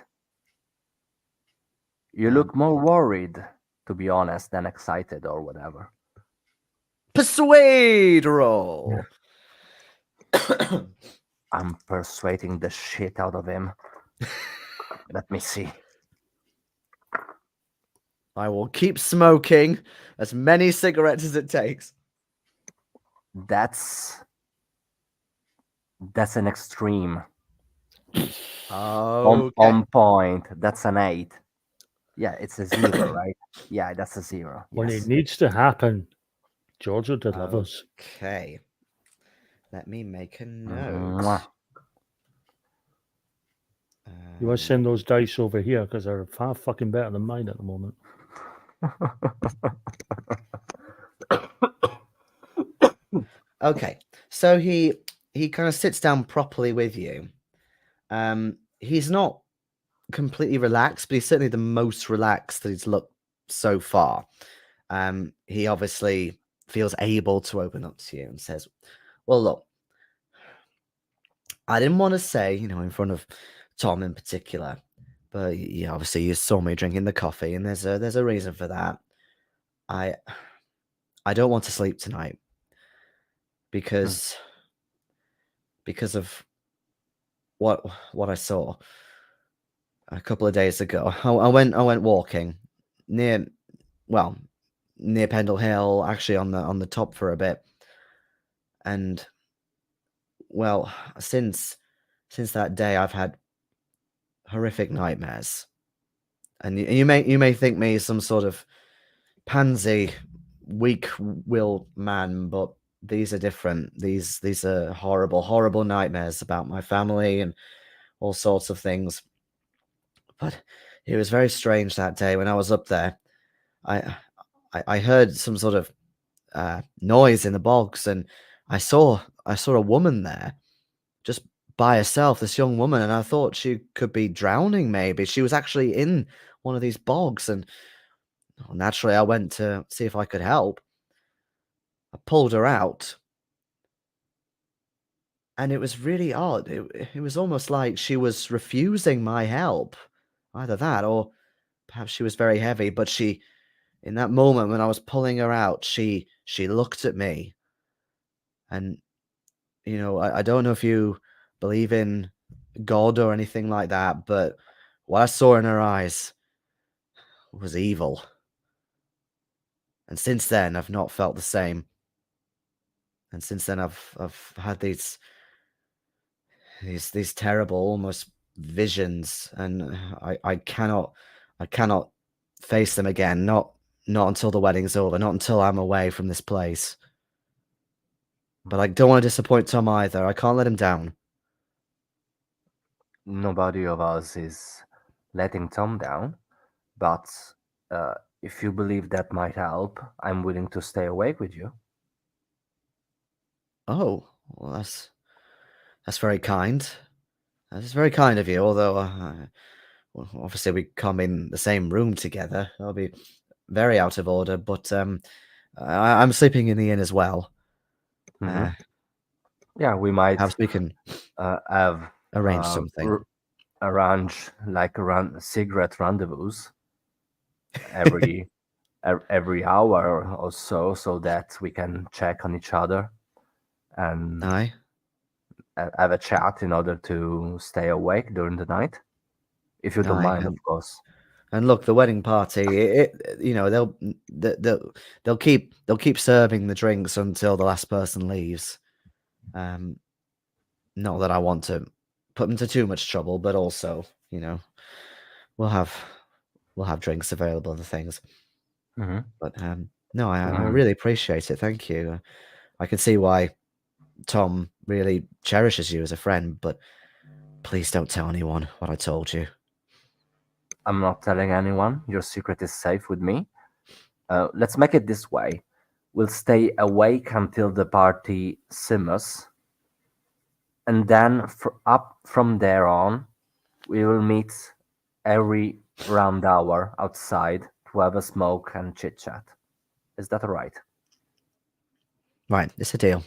You Um, look more worried, to be honest, than excited or whatever. Persuade roll. I'm persuading the shit out of him. Let me see. I will keep smoking as many cigarettes as it takes. That's an extreme. Okay. On point. That's an 8. Yeah, it's a 0, right? Yeah, that's a 0. When Yes. it needs to happen, Giorgio delivers. Okay. Let me make a Mwah. note. You want to send those dice over here because they're far fucking better than mine at the moment. Okay. So he kind of sits down properly with you. He's not completely relaxed, but he's certainly the most relaxed that he's looked so far. He obviously feels able to open up to you and says, "Well, look, I didn't want to say, in front of Tom in particular, but yeah, obviously you saw me drinking the coffee, and there's a reason for that. I don't want to sleep tonight because of what I saw a couple of days ago. I went walking near near Pendle Hill, actually on the top for a bit, and well, since that day I've had horrific nightmares. And you may think me some sort of pansy, weak-willed man, but these are different. These are horrible, horrible nightmares about my family and all sorts of things. But it was very strange that day when I was up there. I heard some sort of noise in the bogs, and I saw a woman there, just by herself. This young woman, and I thought she could be drowning. Maybe she was actually in one of these bogs, and naturally, I went to see if I could help. I pulled her out, and it was really odd. It was almost like she was refusing my help. Either that, or perhaps she was very heavy. But in that moment when I was pulling her out, she looked at me, and I don't know if you believe in God or anything like that, but what I saw in her eyes was evil. And since then, I've not felt the same. And since then, I've had these terrible, almost visions, and I cannot face them again. Not until the wedding's over. Not until I'm away from this place. But I don't want to disappoint Tom either. I can't let him down. Nobody of us is letting Tom down, but if you believe that might help, I'm willing to stay awake with you. Oh, well, that's very kind. That is very kind of you. Although, well, obviously, we come in the same room together. That'll be very out of order. But I'm sleeping in the inn as well. Mhm. Yeah, we might perhaps we can have arrange something. arrange like around cigarette rendezvous every every hour or so, so that we can check on each other and Aye. have a chat in order to stay awake during the night, if you don't Aye. mind, of course. And look, the wedding party, you know, they'll keep serving the drinks until the last person leaves. Not that I want to put them to too much trouble, but also, you know, we'll have drinks available and things. Mhm. But no, I really appreciate it. Thank you. I can see why Tom really cherishes you as a friend, but please don't tell anyone what I told you. I'm not telling anyone. Your secret is safe with me. Let's make it this way. We'll stay awake until the party simmers, and then up from there on, we will meet every round hour outside to have a smoke and chit chat. Is that all right? Right, it's a deal.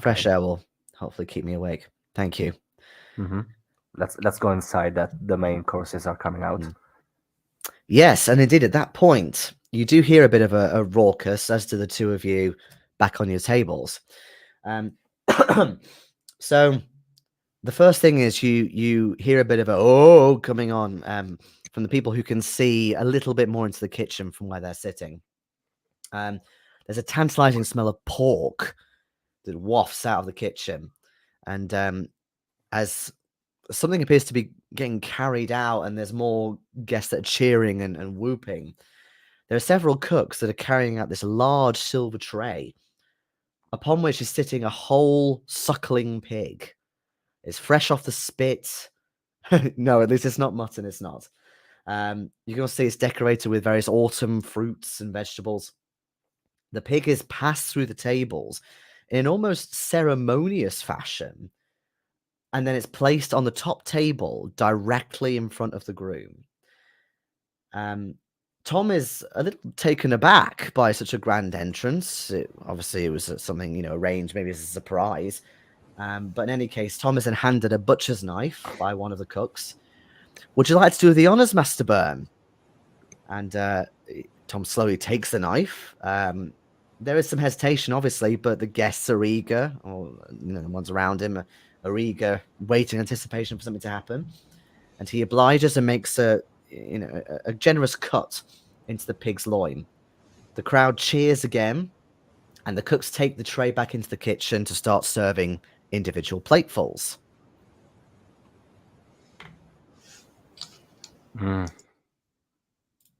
Fresh Okay. air will hopefully keep me awake. Thank you. Mm-hmm. Let's go inside. That the main courses are coming out. Yes, and indeed, at that point, you do hear a bit of a raucous as to the two of you back on your tables. So the first thing is you hear a bit of a oh coming on from the people who can see a little bit more into the kitchen from where they're sitting. There's a tantalizing smell of pork that wafts out of the kitchen, and as something appears to be getting carried out, and there's more guests that are cheering and whooping. There are several cooks that are carrying out this large silver tray, upon which is sitting a whole suckling pig. It's fresh off the spit. No, at least it's not mutton. It's not. You can see it's decorated with various autumn fruits and vegetables. The pig is passed through the tables in an almost ceremonious fashion, and then it's placed on the top table directly in front of the groom. Tom is a little taken aback by such a grand entrance. Obviously, it was something, you know, arranged, maybe as a surprise. But in any case, Tom is then handed a butcher's knife by one of the cooks. Would you like to do the honours, Master Byrne? And Tom slowly takes the knife. There is some hesitation, obviously, but the guests are eager, or you know, the ones around him are eager, waiting in anticipation for something to happen. And he obliges and makes a generous cut into the pig's loin. The crowd cheers again, and the cooks take the tray back into the kitchen to start serving individual platefuls.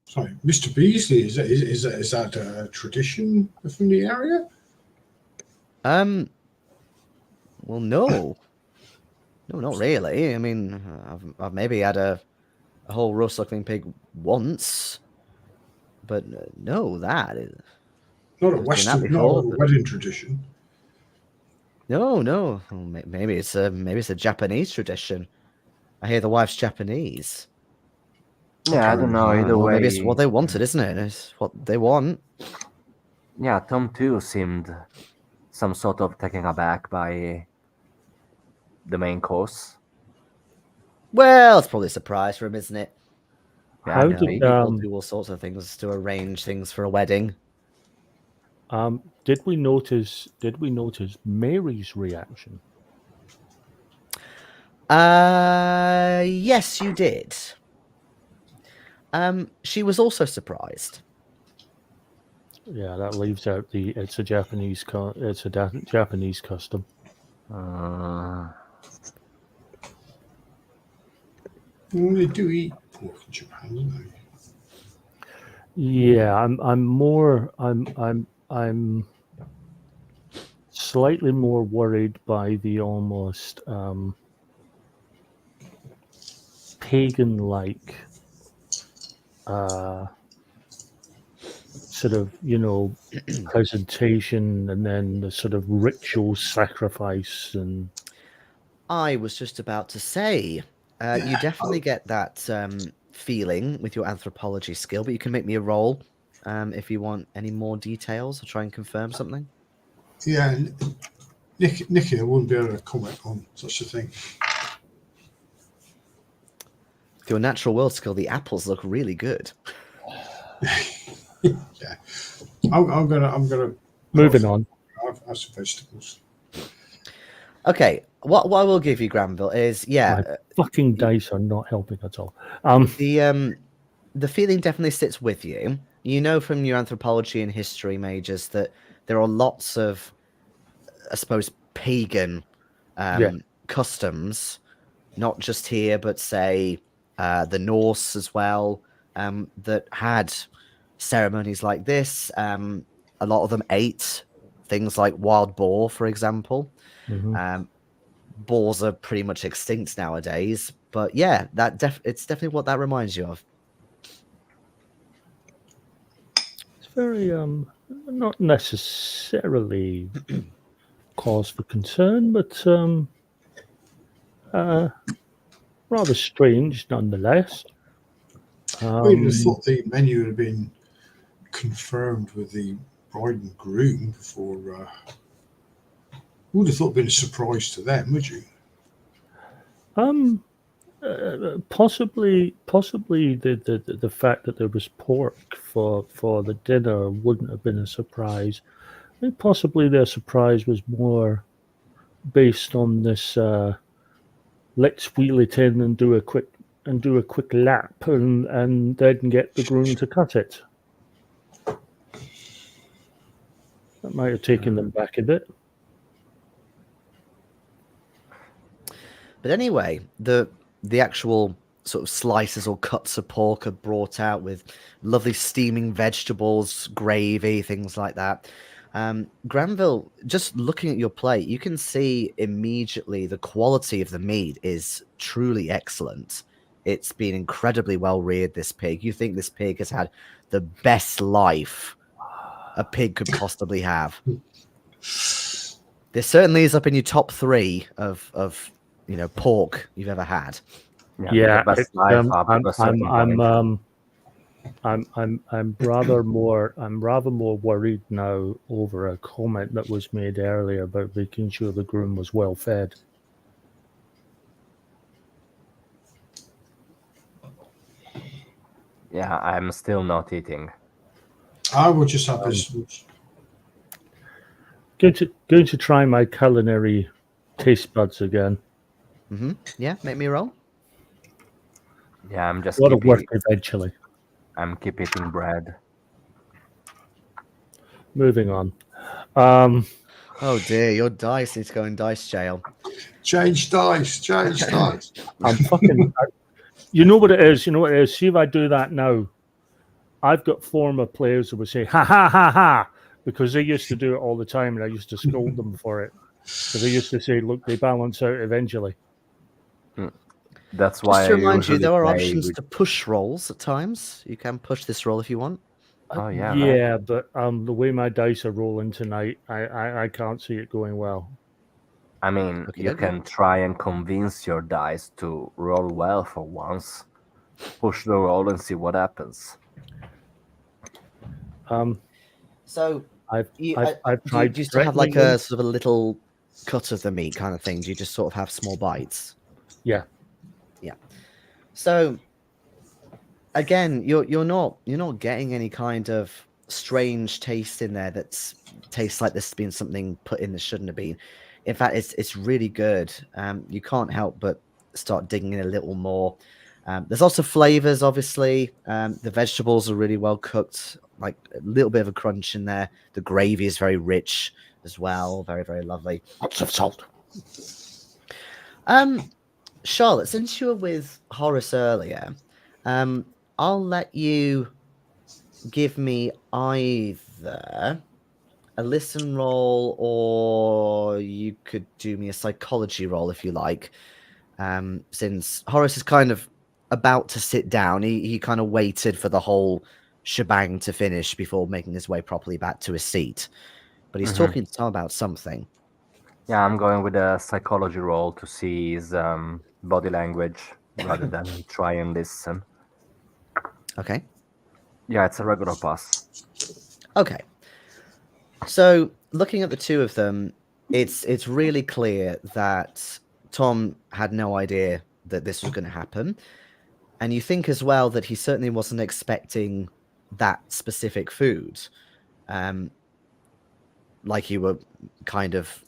Sorry, Mr. Beasley, is that a tradition from the area? Well, no, not really. I mean, I've maybe had a whole raw suckling pig once, but no, that is Not a I've seen that Western, not before, a but wedding tradition. no. Well, maybe it's a Japanese tradition. I hear the wife's Japanese. Yeah, I don't know. Either Well, way, maybe it's what they wanted, isn't it? It's what they want. yeah, Tom too seemed some sort of taken aback by the main course. Well, it's probably a surprise for him, isn't it? Yeah, How You know, did people do all sorts of things to arrange things for a wedding. did we notice Mary's reaction? Yes, you did. She was also surprised. Yeah, that leaves out it's a Japanese Japanese custom. They do eat pork in Japan, don't they? Yeah, I'm slightly more worried by the almost pagan-like sort of, you know, presentation, and then the sort of ritual sacrifice. And I was just about to say, you definitely get that feeling with your anthropology skill, but you can make me a roll if you want any more details or try and confirm something. Yeah, Nikhil wouldn't be able to comment on such a thing. With your natural world skill, the apples look really good. Yeah, I'm gonna Moving on. have some vegetables. Okay, what I will give you, Granville, is My fucking dice are not helping at all. The feeling definitely sits with you. You know from your anthropology and history majors that there are lots of, I suppose, pagan customs, not just here, but say the Norse as well, that had ceremonies like this. A lot of them ate things like wild boar, for example. Mhm. Boars are pretty much extinct nowadays, but yeah, it's definitely what that reminds you of. It's very not necessarily cause for concern, but rather strange nonetheless. We'd have thought the menu would have been confirmed with the bride and groom before. Would have thought it'd been a surprise to them, would you? Possibly the fact that there was pork for the dinner wouldn't have been a surprise. I think possibly their surprise was more based on this let's wheel it in and do a quick lap and then get the groom to cut it. That might have taken them back a bit. But anyway, the actual sort of slices or cuts of pork are brought out with lovely steaming vegetables, gravy, things like that. Granville, just looking at your plate, you can see immediately the quality of the meat is truly excellent. It's been incredibly well reared, this pig. You think this pig has had the best life a pig could possibly have. This certainly is up in your top 3 of pork you've ever had. Yeah, the best life up to a certain point. I'm rather more worried now over a comment that was made earlier about making sure the groom was well fed. Yeah, I'm still not eating. I would just have vegetables. Going to try my culinary taste buds again. Yeah, make me roll. Yeah, I'm just A lot of work eventually. I'm keep eating bread. Moving on. Oh dear, your dice need to go in dice jail. Change dice. I'm fucking. You know what it is. See if I do that now. I've got former players who would say "ha ha ha ha" because they used to do it all the time, and I used to scold them for it. So they used to say, "Look, they balance out eventually." That's why Just to remind you, usually there are play options with... to push rolls at times. You can push this roll if you want. Oh yeah, yeah, right. but the way my dice are rolling tonight, I can't see it going well. I mean, Okay, you okay. can try and convince your dice to roll well for once. Push the roll and see what happens. So I've do you tried still have like threatening a sort of a little cut of the meat kind of thing? Do you just sort of have small bites? Yeah. So again, you're not getting any kind of strange taste in there that's tastes like this has been something put in that shouldn't have been. In fact, it's really good. You can't help but start digging in a little more. There's lots of flavors, obviously. The vegetables are really well cooked, like a little bit of a crunch in there. The gravy is very rich as well, very, very lovely. Lots of salt. Charlotte, since you were with Horace earlier, I'll let you give me either a listen roll or you could do me a psychology roll if you like. Since Horace is kind of about to sit down, he kind of waited for the whole shebang to finish before making his way properly back to his seat. But he's talking to Tom about something. Yeah, I'm going with a psychology roll to see his body language rather than try and listen. Okay. Yeah, it's a regular pass. Okay. So looking at the two of them, it's really clear that Tom had no idea that this was going to happen. And you think as well that he certainly wasn't expecting that specific food. Like you were kind of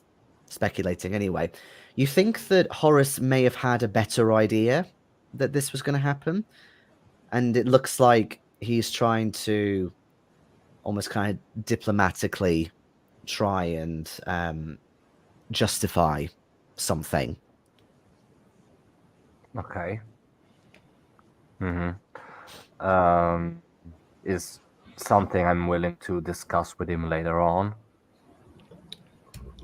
speculating anyway. You think that Horace may have had a better idea that this was going to happen. And it looks like he's trying to almost kind of diplomatically try and justify something. Okay. Is something I'm willing to discuss with him later on,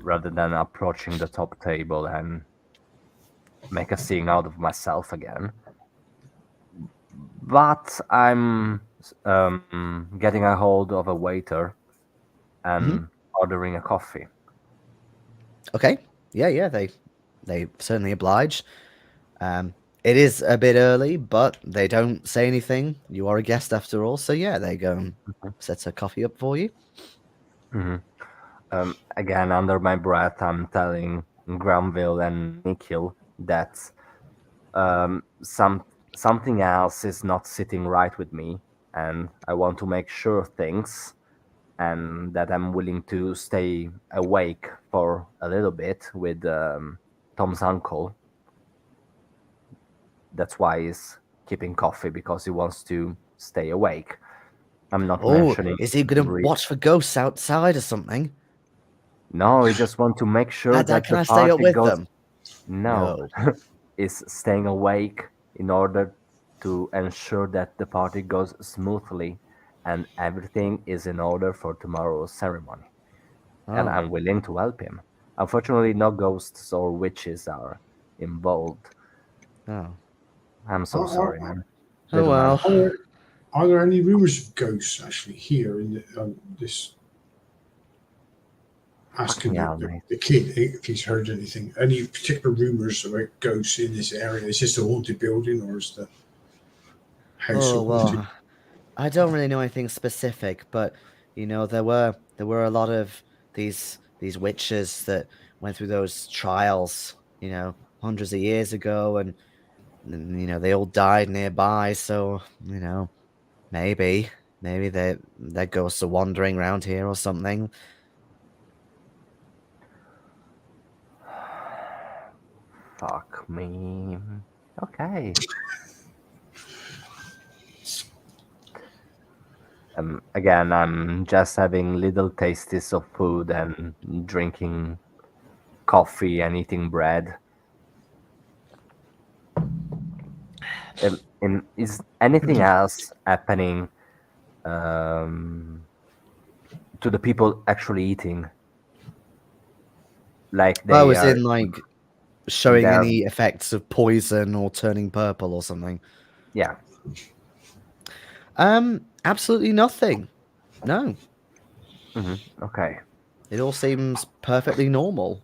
rather than approaching the top table and make a scene out of myself again. But I'm getting a hold of a waiter and ordering a coffee. Okay. Yeah, they certainly oblige. It is a bit early, but they don't say anything. You are a guest after all, so yeah, they go and set a coffee up for you. Again, under my breath, I'm telling Granville and Nikhil that something else is not sitting right with me, and I want to make sure of things, and that I'm willing to stay awake for a little bit with Tom's uncle. That's why he's keeping coffee, because he wants to stay awake. I'm not mentioning. Is he going to watch for ghosts outside or something? No, he just want to make sure that can the I stay up party with goes. them? No, is staying awake in order to ensure that the party goes smoothly and everything is in order for tomorrow's ceremony. And I'm willing to help him. Unfortunately, no ghosts or witches are involved. Oh. I'm so sorry, man. Oh, well. Are there any rumors of ghosts actually here in this? Asking the kid if he's heard anything. Any particular rumors about ghosts in this area? Is this a haunted building, or is the house haunted? I don't really know anything specific, but you know there were a lot of these witches that went through those trials, you know, hundreds of years ago, and you know they all died nearby. So you know, maybe their ghosts are wandering around here or something. Fuck me. Okay. Again, I'm just having little tastes of food and drinking coffee and eating bread. Is anything else happening to the people actually eating? Like they was in like showing They're- any effects of poison or turning purple or something? Yeah. Absolutely nothing. No. Okay. It all seems perfectly normal.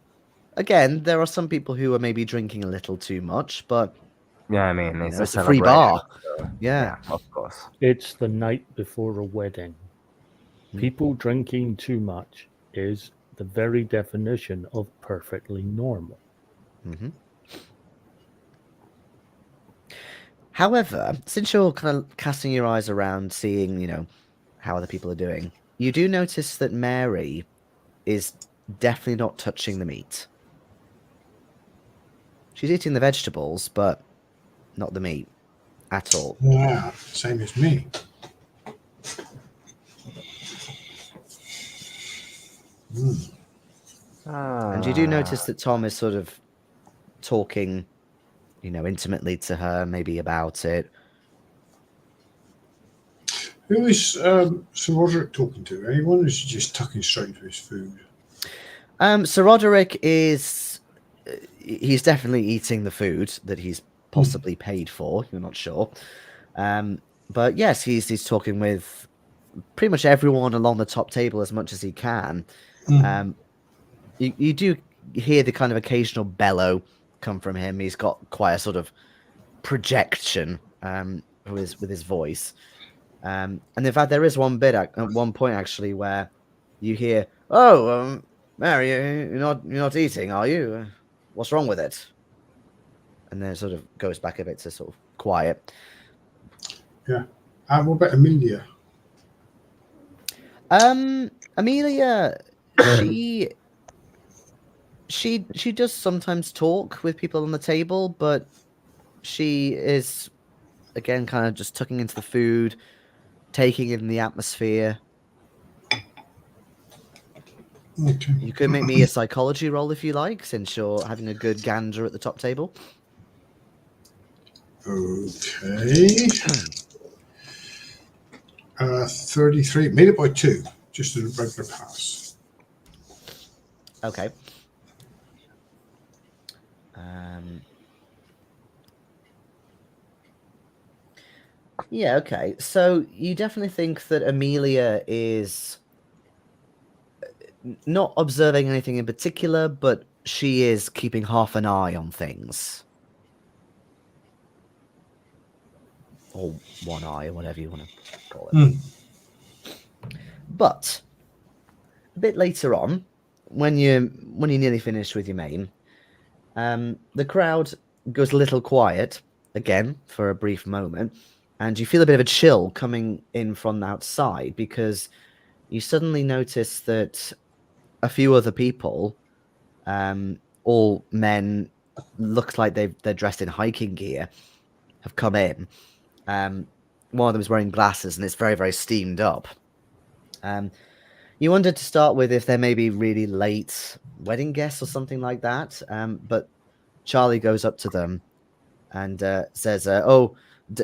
Again, there are some people who are maybe drinking a little too much, but Yeah, I mean, you it's know, a it's a free celebration, bar. so, Yeah. of course. It's the night before a wedding. People drinking too much is the very definition of perfectly normal. However, since you're kind of casting your eyes around, seeing, you know, how other people are doing, you do notice that Mary is definitely not touching the meat. She's eating the vegetables, but not the meat at all. Yeah, same as me. And you do notice that Tom is sort of talking, you know, intimately to her, maybe about it. Who is Sir Roderick talking to? Anyone? Or is he just tucking straight into his food? Sir Roderick is... he's definitely eating the food that he's possibly paid for. You're not sure. But yes, he's talking with pretty much everyone along the top table as much as he can. You do hear the kind of occasional bellow come from him. He's got quite a sort of projection with his voice. And in fact, there is one bit at one point actually where you hear, Mary, you're not eating, are you? What's wrong with it? And then it sort of goes back a bit to sort of quiet. Yeah. What about Amelia? Amelia, she does sometimes talk with people on the table, but she is again kind of just tucking into the food, taking in the atmosphere. Okay. You could make me a psychology roll if you like, since you're having a good gander at the top table. Okay. 33. Made it by 2. Just a regular pass. Okay. Yeah, okay. So you definitely think that Amelia is not observing anything in particular, but she is keeping half an eye on things. Or one eye, or whatever you want to call it. But a bit later on, when you're nearly finished with your main, the crowd goes a little quiet again for a brief moment, and you feel a bit of a chill coming in from outside because you suddenly notice that a few other people, all men, looks like they're dressed in hiking gear, have come in. One of them is wearing glasses and it's very, very steamed up. You wondered to start with if there may be really late wedding guests or something like that, but Charlie goes up to them and says, "Oh,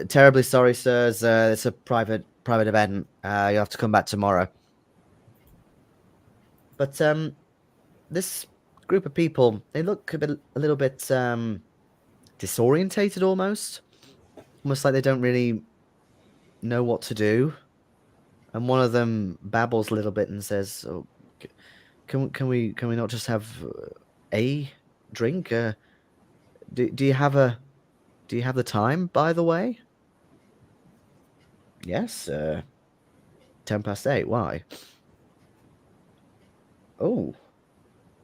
terribly sorry, sirs. It's a private event. You have to come back tomorrow." But this group of people, they look a little bit disorientated, almost like they don't really know what to do. And one of them babbles a little bit and says, "Oh, can we not just have a drink? Do you have the time, by the way?" "Yes, 8:10. Why?" "Oh."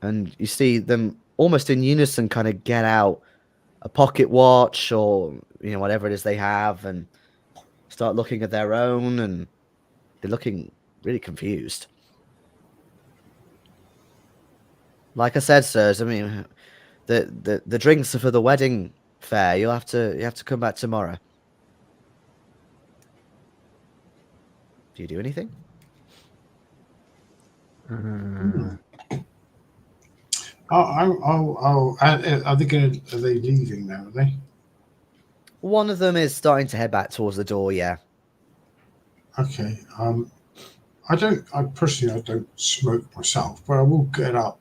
And you see them almost in unison kind of get out a pocket watch or whatever it is they have and start looking at their own, and they're looking really confused. Like I said, sirs, I mean, the drinks are for the wedding fare. You have to come back tomorrow. Do you do anything? Are they leaving now? Are they? One of them is starting to head back towards the door. Yeah. Okay. I personally don't smoke myself, but I will get up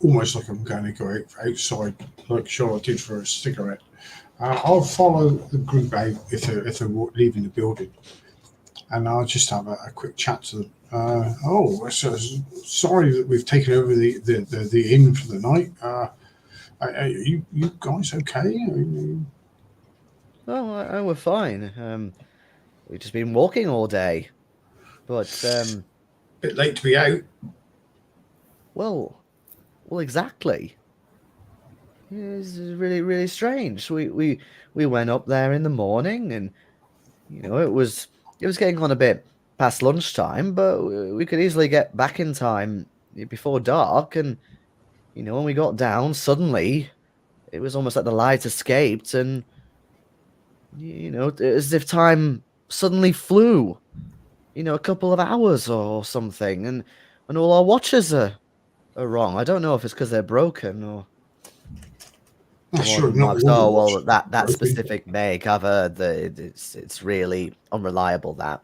almost like I'm going to go outside, like Charlotte did for a cigarette. I'll follow the group out if they're leaving the building, and I'll just have a quick chat to them. Sorry that we've taken over the inn for the night. Are you guys okay? Oh, we're fine. We've just been walking all day, but Bit late to be out. Well, exactly. It's really, really strange. We went up there in the morning, and it was getting on a bit past lunchtime, but we could easily get back in time before dark. And when we got down, suddenly it was almost like the light escaped, and as if time suddenly flew. A couple of hours or something, and all our watches are wrong. I don't know if it's because they're broken or. Sure, not all well, that specific make, I've heard that it's really unreliable. That.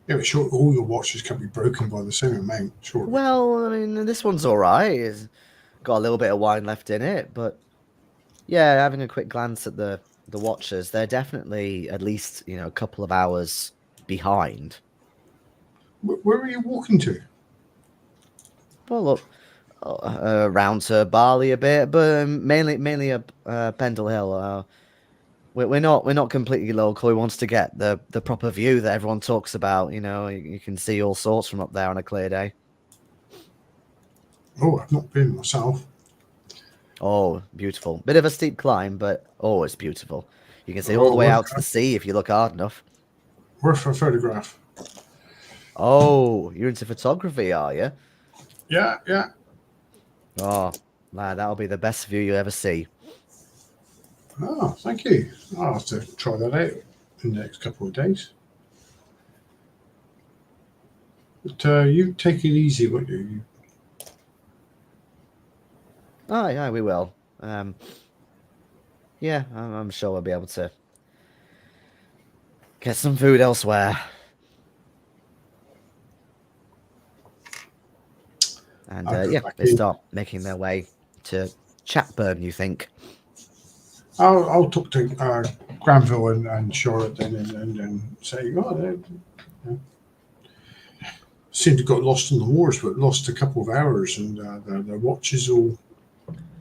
Yeah, but sure, all your watches can be broken by the same amount. Sure. Well, I mean, this one's all right. It's got a little bit of wine left in it, but yeah, having a quick glance at the watches, they're definitely at least a couple of hours behind. Where are you walking to? Well, look, around to Bali a bit, but mainly up Pendle Hill. We're not completely local. We want to get the proper view that everyone talks about. You can see all sorts from up there on a clear day. Oh, I've not been myself. Oh, beautiful. Bit of a steep climb, but oh, it's beautiful. You can see all Oh, the way out to the sea if you look hard enough. Worth a photograph. Oh, you're into photography, are you? Yeah, yeah. Oh, man, that'll be the best view you ever see. Oh, thank you. I'll have to try that out in the next couple of days. But you take it easy, won't you? Oh, yeah, we will. Yeah, I'm sure we'll be able to get some food elsewhere. And I'll go yeah, back they in. start making their way to Chatburn, you think? I'll talk to Granville and Charlotte then and say, oh, they seem to have got lost on the moors, but lost a couple of hours, and their watches all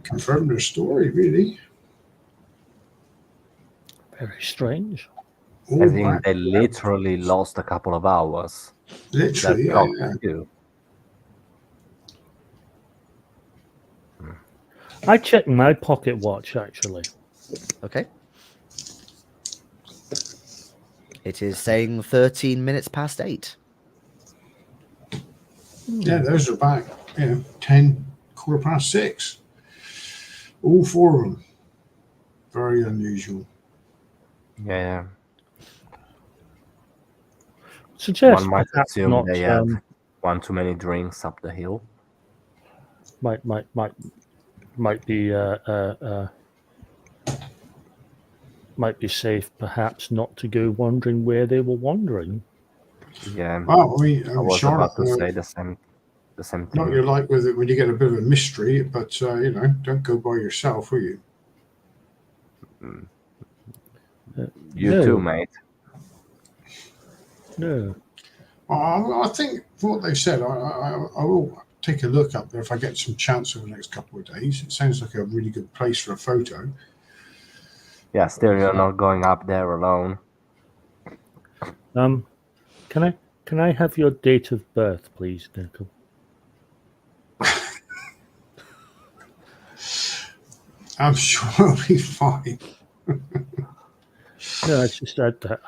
confirm their story, really. Very strange. All I think back they literally lost a couple of hours. literally, That yeah. you. I checked my pocket watch actually. Okay. It is saying 13 minutes past 8. Yeah, those are back, 10, 6:15. All four of them. Very unusual. Yeah. Suggest One might perhaps assume not. they had one too many drinks up the hill. Might be might be safe perhaps not to go wondering where they were wandering. Yeah. Well, I was Charlotte, about to say the same not thing. you like with it when you get a bit of a mystery, but don't go by yourself, will you? You No. too, mate. No. I think from what they've said, I will take a look up there if I get some chance over the next couple of days. It sounds like a really good place for a photo. Yeah, still you're not going up there alone. Can I have your date of birth, please, Nikhil? I'm sure it'll be fine. No, it's just that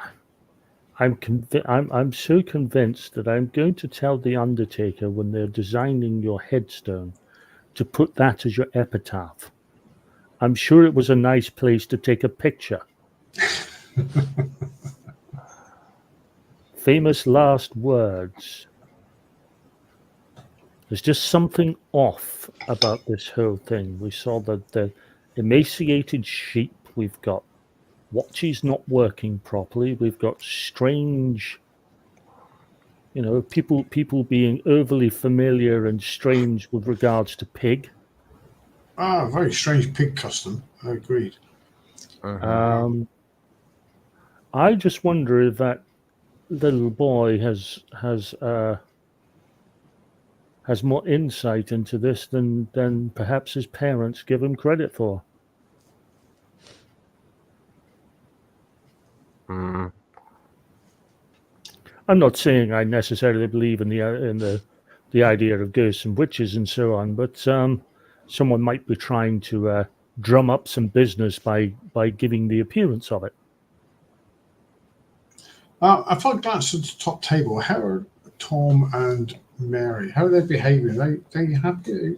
I'm so convinced that I'm going to tell the undertaker when they're designing your headstone to put that as your epitaph. I'm sure it was a nice place to take a picture. Famous last words. There's just something off about this whole thing. We saw the emaciated sheep. We've got watches not working properly. We've got strange, people being overly familiar and strange with regards to pig. Very strange pig custom. I agreed. I just wonder if that little boy has more insight into this than perhaps his parents give him credit for. I'm not saying I necessarily believe in the idea of ghosts and witches and so on, but someone might be trying to drum up some business by giving the appearance of it. If I glance at the top table, how are Tom and Mary? How are they behaving? They happy?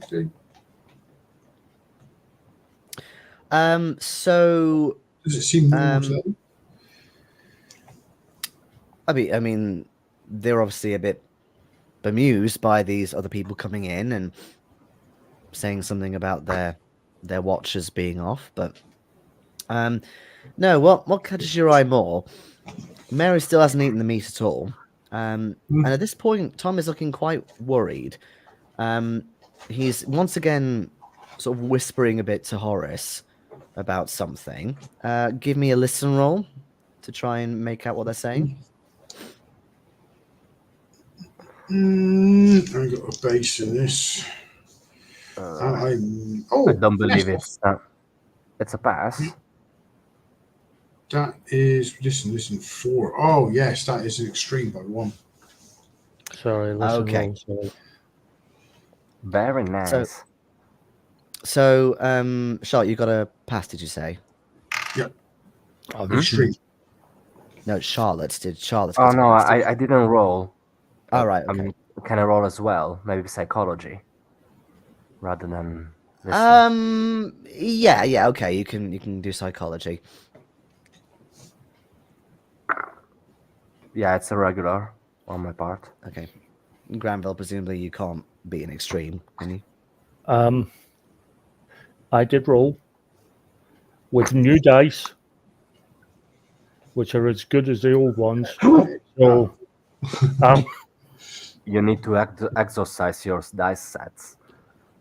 So Does it seem normal to them? I mean, they're obviously a bit bemused by these other people coming in and saying something about their watches being off, but no, what catches your eye more? Mary still hasn't eaten the meat at all. And at this point, Tom is looking quite worried. He's once again sort of whispering a bit to Horace about something. Give me a listen roll to try and make out what they're saying. I got a base in this. I don't believe it's a pass. That is listen 4. Oh yes, that is an extreme by 1. Sorry, listen Okay. roll, sorry. Very nice. So, Charlotte, you got a pass, did you say? Extreme. No, Charlotte. Did Charlotte Oh get a no, pass? I didn't roll. All right, I okay. mean, can I roll as well? Maybe psychology, rather than wisdom. Yeah, okay. You can do psychology. Yeah, it's a regular on my part. Okay. Granville, presumably you can't be an extreme, can you? I did roll with new dice, which are as good as the old ones. So, You need to exercise your dice sets.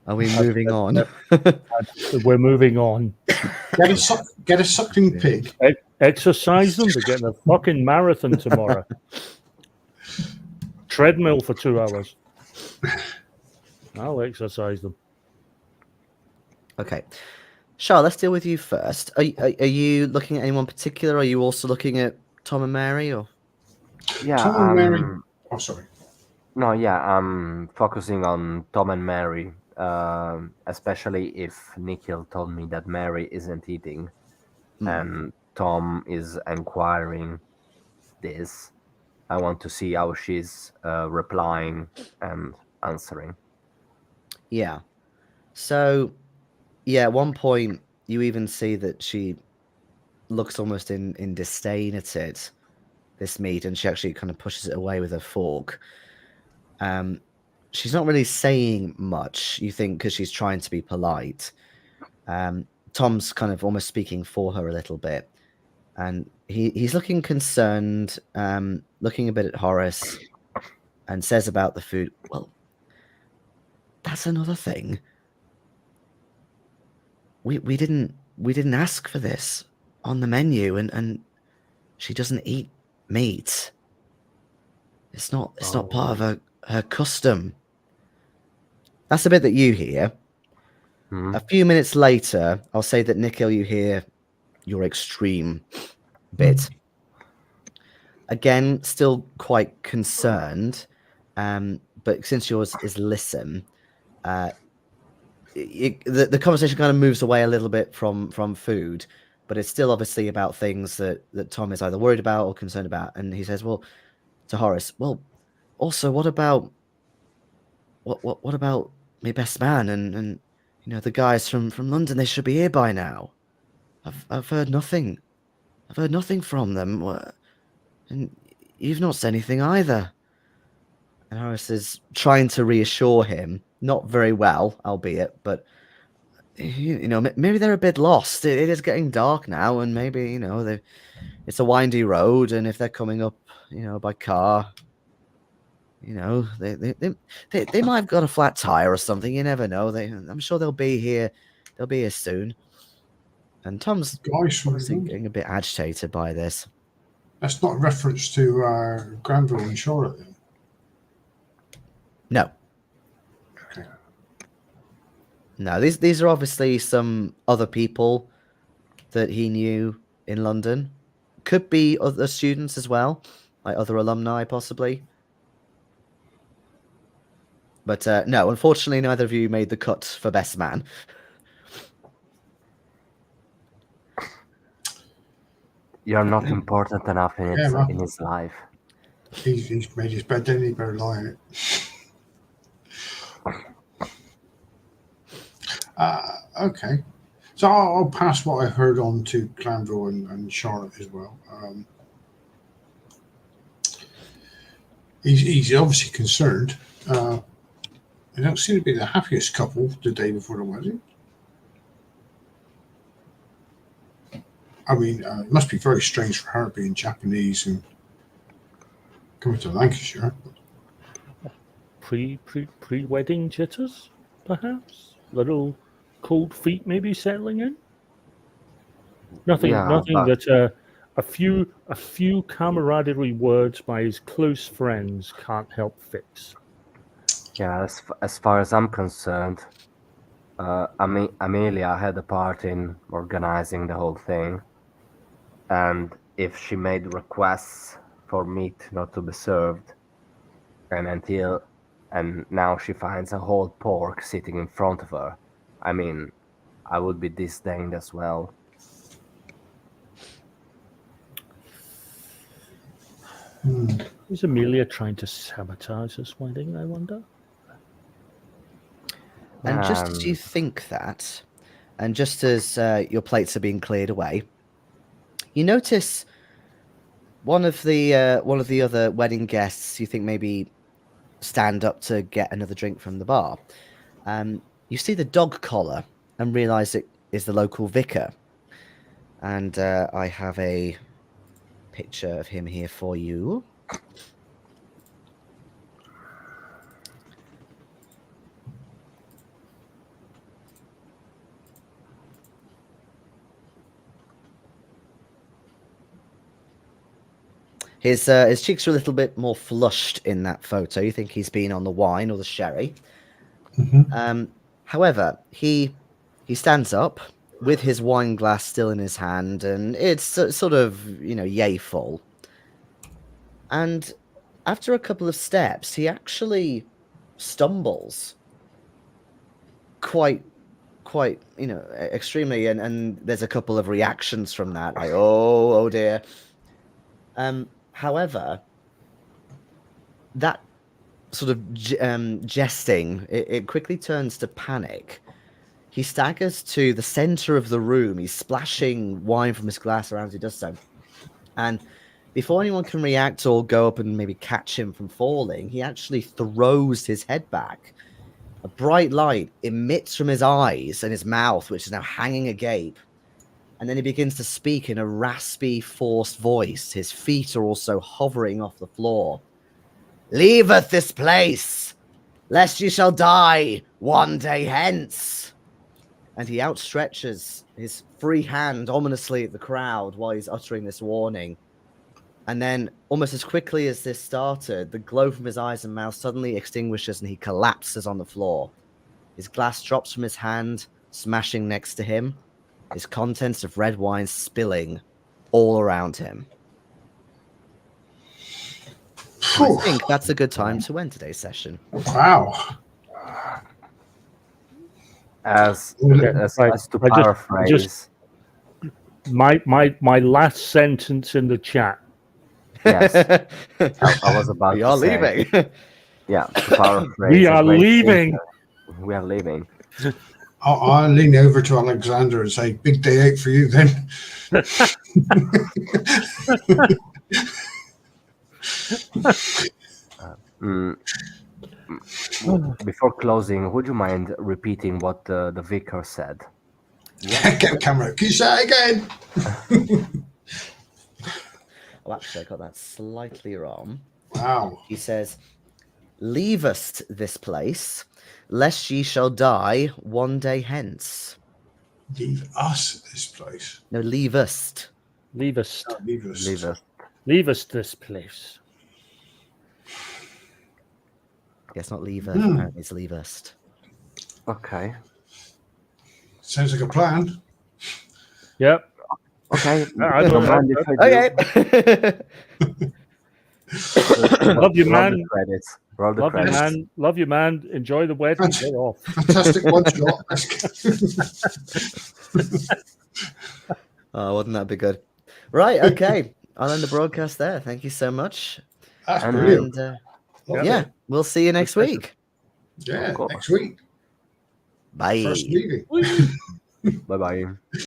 Are we moving on? we're moving on. Get a suckling pig. Exercise them. They're getting a fucking marathon tomorrow. Treadmill for 2 hours. I'll exercise them. Okay. Charlotte, let's deal with you first. Are you looking at anyone particular? Are you also looking at Tom and Mary, or? Yeah. Tom and Mary. Oh, sorry. No, yeah. I'm focusing on Tom and Mary, especially if Nikhil told me that Mary isn't eating, and Tom is inquiring this. I want to see how she's replying and answering. Yeah. So, yeah, at one point you even see that she looks almost in disdain at it, this meat, and she actually kind of pushes it away with her fork. She's not really saying much, you think, because she's trying to be polite. Tom's kind of almost speaking for her a little bit, and he's looking concerned, looking a bit at Horace, and says about the food, well, that's another thing. We didn't ask for this on the menu, and she doesn't eat meat. It's not part of her custom. That's the bit that you hear. A few minutes later, I'll say that Nikhil, you hear your extreme bit. Again, still quite concerned, but since yours is listen, the conversation kind of moves away a little bit from food, but it's still obviously about things that Tom is either worried about or concerned about. And he says, well, to Horace, well, also, what about my best man and the guys from London? They should be here by now. I've heard nothing. I've heard nothing from them, and you've not said anything either. And Horace is trying to reassure him, not very well, albeit, but maybe they're a bit lost. It is getting dark now, and maybe it's a windy road, and if they're coming up, by car, they might have got a flat tire or something. You never know. I'm sure they'll be here. They'll be here soon. And Tom's obviously getting a bit agitated by this. That's not a reference to Granville and Charlotte, then? No. Okay. No, these are obviously some other people that he knew in London. Could be other students as well, like other alumni possibly. But no, unfortunately, neither of you made the cut for best man. You're not important enough in his life. He's made his bed, then he better lie in it. Okay. So I'll pass what I heard on to Granville and Charlotte as well. He's obviously concerned. They don't seem to be the happiest couple the day before the wedding. I mean, it must be very strange for her being Japanese and coming to Lancashire. Pre-wedding jitters, perhaps. Little cold feet maybe settling in. Nothing that a few camaraderie words by his close friends can't help fix. Yeah, as far as I'm concerned, Amelia had a part in organizing the whole thing, and if she made requests for meat not to be served, and until and now she finds a whole pork sitting in front of her. I mean, I would be disdained as well. Is Amelia trying to sabotage this wedding, I wonder? And just as you think that, and just as your plates are being cleared away, you notice one of the other wedding guests. You think maybe stand up to get another drink from the bar. You see the dog collar and realize it is the local vicar. And I have a picture of him here for you. His cheeks are a little bit more flushed in that photo. You think he's been on the wine or the sherry. However, he stands up with his wine glass still in his hand, and it's sort of, yay full. And after a couple of steps, he actually stumbles quite, extremely, and there's a couple of reactions from that, like, oh dear. However, that sort of jesting, it quickly turns to panic. He staggers to the center of the room. He's splashing wine from his glass around as he does so. And before anyone can react or go up and maybe catch him from falling, he actually throws his head back. A bright light emits from his eyes and his mouth, which is now hanging agape. And then he begins to speak in a raspy, forced voice. His feet are also hovering off the floor. "Leaveth this place, lest ye shall die one day hence." And he outstretches his free hand ominously at the crowd while he's uttering this warning. And then, almost as quickly as this started, the glow from his eyes and mouth suddenly extinguishes and he collapses on the floor. His glass drops from his hand, smashing next to him. His contents of red wine spilling all around him. I think that's a good time to end today's session. Wow. As to paraphrase, my last sentence in the chat. Yes, I was about We to are say. leaving. Yeah, to paraphrase. We are leaving. We are leaving. I'll lean over to Alexander and say, "Big day out for you then." Before closing, would you mind repeating what the vicar said? Get a camera. Can you say it again? Oh, actually, I got that slightly wrong. Wow. He says, "Leavest this place, lest ye shall die one day hence." Leave us this place. No, leavest. Leave us. Leave us. Leave us. Leave us this place. Yes, not leave us. Apparently it's leavest. Okay. Sounds like a plan. Yep. Okay. I don't mind if I do. Okay. Love you, Roll man. the credits. Roll the Love you, credits. man. Love you, man. Enjoy the wedding. Get off. Fantastic one shot. Oh, wouldn't that be good? Right, okay. I'll end the broadcast there. Thank you so much. That's And, brilliant. And Lovely. yeah, we'll see you next week. Yeah, Of course. next week. Bye. First meeting. Bye bye.